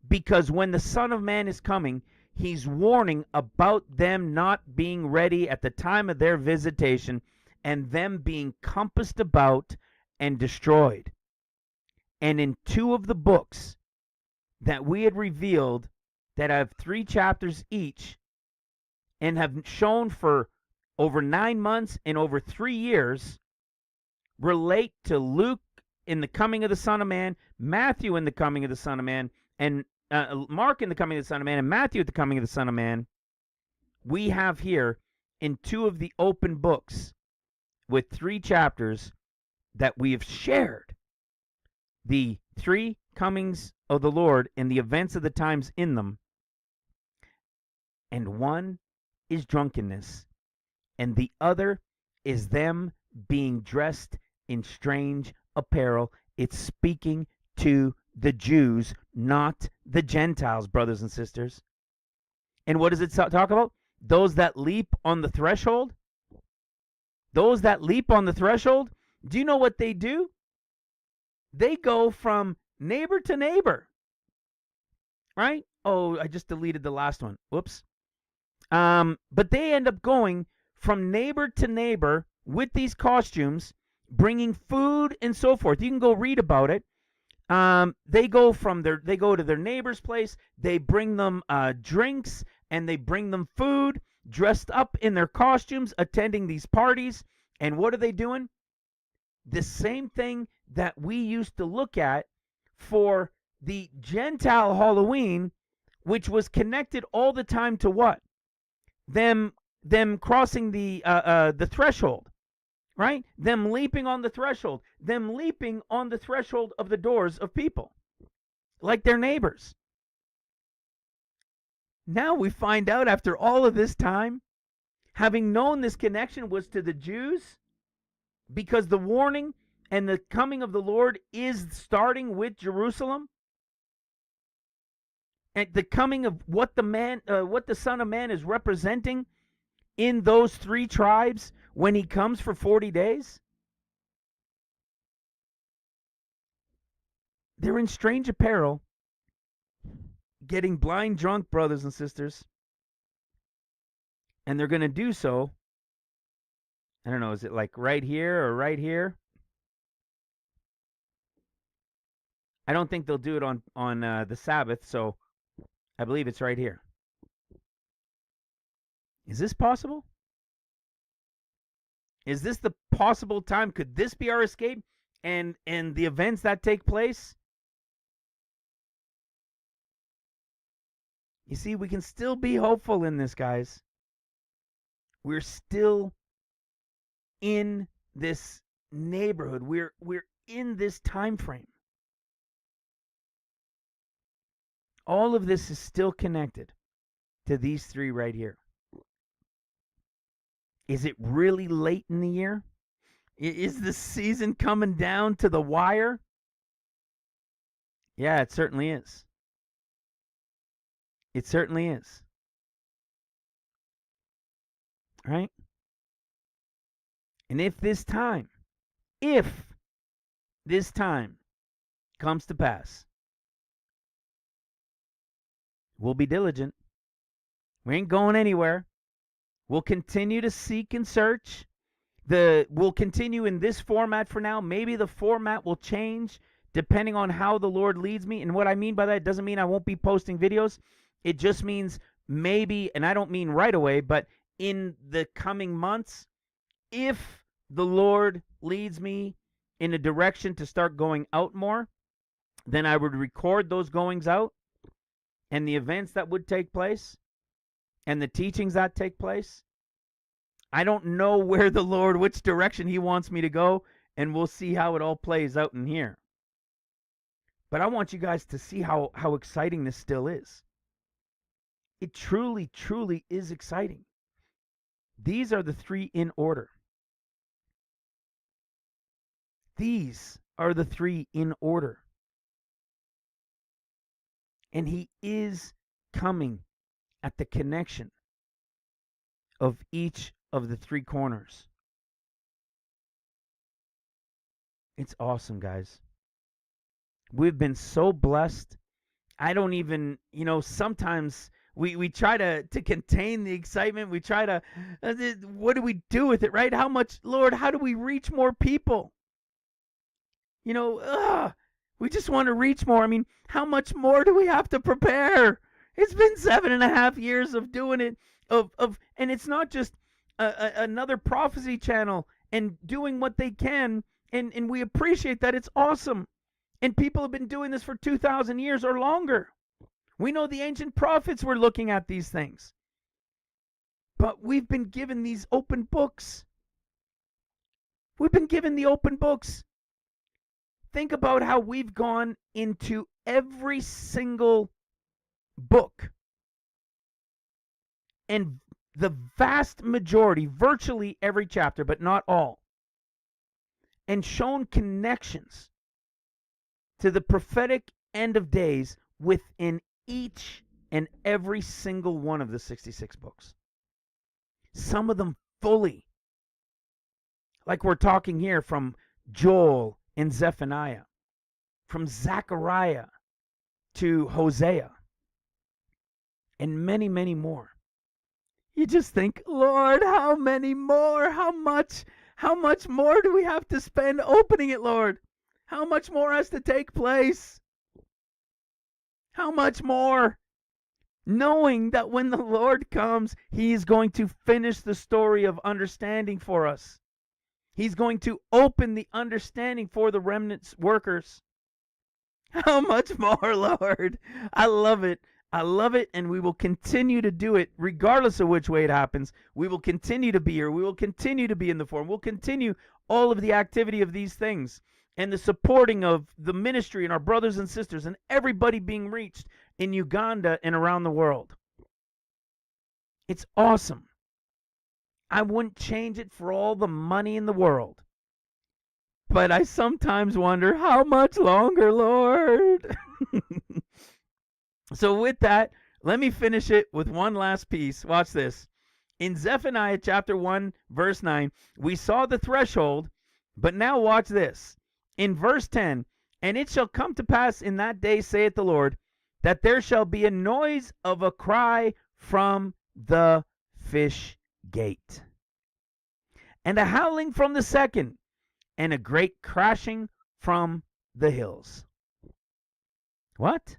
Because when the Son of Man is coming, he's warning about them not being ready at the time of their visitation and them being compassed about and destroyed. And in 2 of the books that we had revealed that have 3 chapters each and have shown for over 9 months and over 3 years relate to Luke in the coming of the Son of Man, Matthew in the coming of the Son of Man, and Mark in the coming of the Son of Man, and Matthew at the coming of the Son of Man. We have here in 2 of the open books with 3 chapters that we have shared the 3 comings of the Lord and the events of the times in them. And one is drunkenness, and the other is them being dressed in strange apparel. It's speaking to the Jews, not the Gentiles, brothers and sisters. And what does it talk about? Those that leap on the threshold. Those that leap on the threshold, do you know what they do? They go from neighbor to neighbor, right? Oh, I just deleted the last one. Whoops. But they end up going from neighbor to neighbor with these costumes, bringing food and so forth. You can go read about it. They go to their neighbor's place. They bring them drinks and they bring them food, dressed up in their costumes, attending these parties. And what are they doing? The same thing that we used to look at for the Gentile Halloween, which was connected all the time to what? Them crossing the threshold, right? Them leaping on the threshold, them leaping on the threshold of the doors of people, like their neighbors. Now we find out after all of this time, having known this connection was to the Jews, because the warning and the coming of the Lord is starting with Jerusalem. And the coming of what the Son of Man is representing in those 3 tribes when he comes for 40 days. They're in strange apparel, getting blind drunk, brothers and sisters. And they're going to do so, I don't know, is it like right here or right here? I don't think they'll do it on the Sabbath, so I believe it's right here. Is this possible? Is this the possible time? Could this be our escape and the events that take place? You see, we can still be hopeful in this, guys. We're still in this neighborhood. We're in this time frame. All of this is still connected to these three right here. Is it really late in the year? Is the season coming down to the wire? Yeah, it certainly is. It certainly is. Right? And if this time comes to pass, we'll be diligent. We ain't going anywhere. We'll continue to seek and search. We'll continue in this format for now. Maybe the format will change depending on how the Lord leads me. And what I mean by that, it doesn't mean I won't be posting videos. It just means maybe, and I don't mean right away, but in the coming months, if the Lord leads me in a direction to start going out more, then I would record those goings out and the events that would take place and the teachings that take place. I don't know where the Lord, which direction he wants me to go, and we'll see how it all plays out in here. But I want you guys to see how exciting this still is. It truly, truly is exciting. These are the three in order. These are the three in order. And he is coming at the connection of each of the three corners. It's awesome, guys. We've been so blessed. I don't even, sometimes we try to contain the excitement. We try to, what do we do with it, right? How much, Lord, how do we reach more people? We just want to reach more. I mean, how much more do we have to prepare? It's been 7.5 years of doing it, and it's not just another prophecy channel and doing what they can, and we appreciate that. It's awesome. And people have been doing this for 2,000 years or longer. We know the ancient prophets were looking at these things. But we've been given these open books. We've been given the open books. Think about how we've gone into every single book. And the vast majority, virtually every chapter, but not all, and shown connections to the prophetic end of days within each and every single one of the 66 books. Some of them fully. Like we're talking here from Joel and Zephaniah, from Zechariah to Hosea, and many, many more. You just think, Lord, how many more? How much more do we have to spend opening it, Lord? How much more has to take place? How much more? Knowing that when the Lord comes, he is going to finish the story of understanding for us. He's going to open the understanding for the remnant workers. How much more, Lord? I love it. I love it, and we will continue to do it regardless of which way it happens. We will continue to be here. We will continue to be in the forum. We'll continue all of the activity of these things and the supporting of the ministry and our brothers and sisters and everybody being reached in Uganda and around the world. It's awesome. I wouldn't change it for all the money in the world. But I sometimes wonder, how much longer, Lord? So with that, let me finish it with one last piece. Watch this. In Zephaniah chapter 1, verse 9, we saw the threshold, but now watch this. In verse 10, and it shall come to pass in that day, saith the Lord, that there shall be a noise of a cry from the fish gate, and a howling from the second, and a great crashing from the hills. What?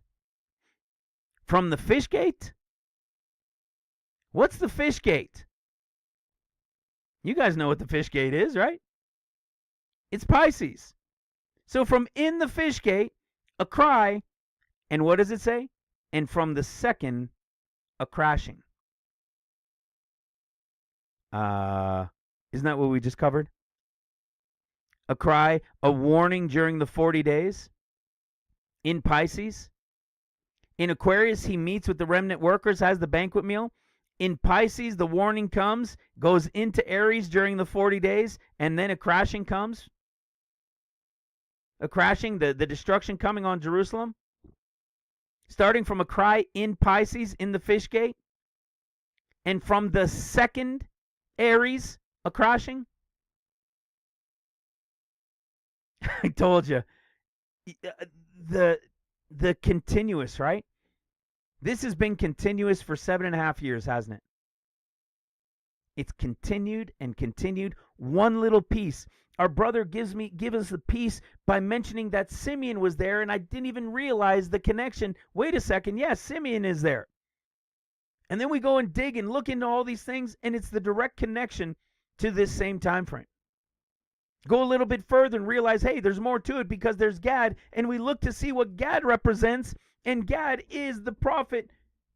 From the fish gate? What's the fish gate? You guys know what the fish gate is, right? It's Pisces. So from in the fish gate, a cry, and what does it say? And from the second, a crashing. Isn't that what we just covered? A cry, a warning during the 40 days. In Pisces. In Aquarius, he meets with the remnant workers, has the banquet meal. In Pisces, the warning comes, goes into Aries during the 40 days, and then a crashing comes. A crashing, the destruction coming on Jerusalem. Starting from a cry in Pisces in the fish gate. And from the second Aries, a crashing. I told you. The continuous, right? This has been continuous for 7.5 years, hasn't it? It's continued and continued. One little piece. Our brother gives us the piece by mentioning that Simeon was there, and I didn't even realize the connection. Wait a second, yes, Simeon is there. And then we go and dig and look into all these things, and it's the direct connection to this same time frame. Go a little bit further and realize, hey, there's more to it because there's Gad, and we look to see what Gad represents, and Gad is the prophet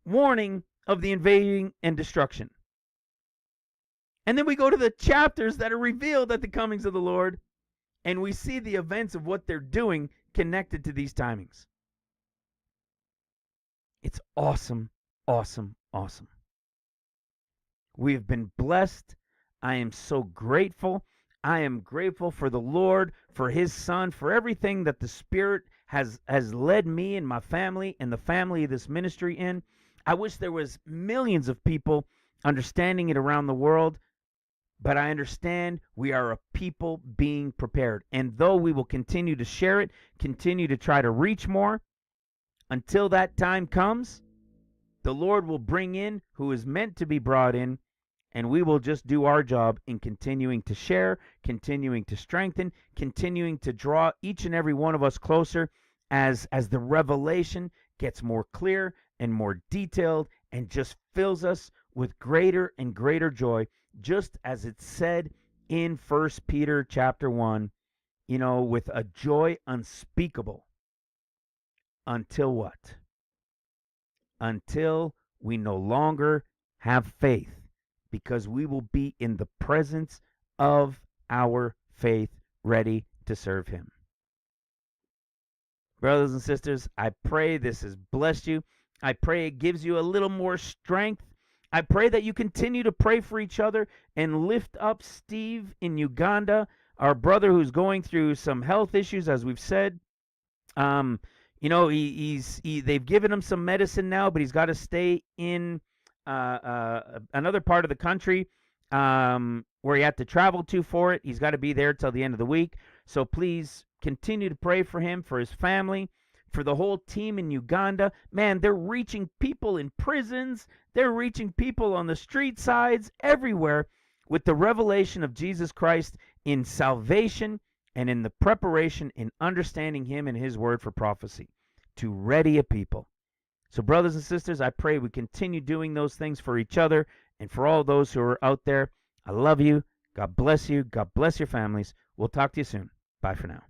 warning of the invading and destruction. And then we go to the chapters that are revealed at the comings of the Lord, and we see the events of what they're doing connected to these timings. It's awesome, awesome, awesome. We have been blessed. I am so grateful. I am grateful for the Lord, for his Son, for everything that the Spirit has led me and my family and the family of this ministry in. I wish there was millions of people understanding it around the world, but I understand we are a people being prepared. And though we will continue to share it, continue to try to reach more, until that time comes, the Lord will bring in who is meant to be brought in, and we will just do our job in continuing to share, continuing to strengthen, continuing to draw each and every one of us closer as the revelation gets more clear and more detailed and just fills us with greater and greater joy, just as it said in 1 Peter chapter 1, with a joy unspeakable. Until what? Until we no longer have faith, because we will be in the presence of our faith, ready to serve him. Brothers and sisters, I pray this has blessed you. I pray it gives you a little more strength. I pray that you continue to pray for each other and lift up Steve in Uganda, our brother who's going through some health issues, as we've said. They've given him some medicine now, but he's got to stay in another part of the country where he had to travel to for it. He's got to be there till the end of the week. So please continue to pray for him, for his family, for the whole team in Uganda. Man, they're reaching people in prisons. They're reaching people on the street sides, everywhere, with the revelation of Jesus Christ in salvation and in the preparation in understanding him and his word for prophecy to ready a people. So brothers and sisters, I pray we continue doing those things for each other and for all those who are out there. I love you. God bless you. God bless your families. We'll talk to you soon. Bye for now.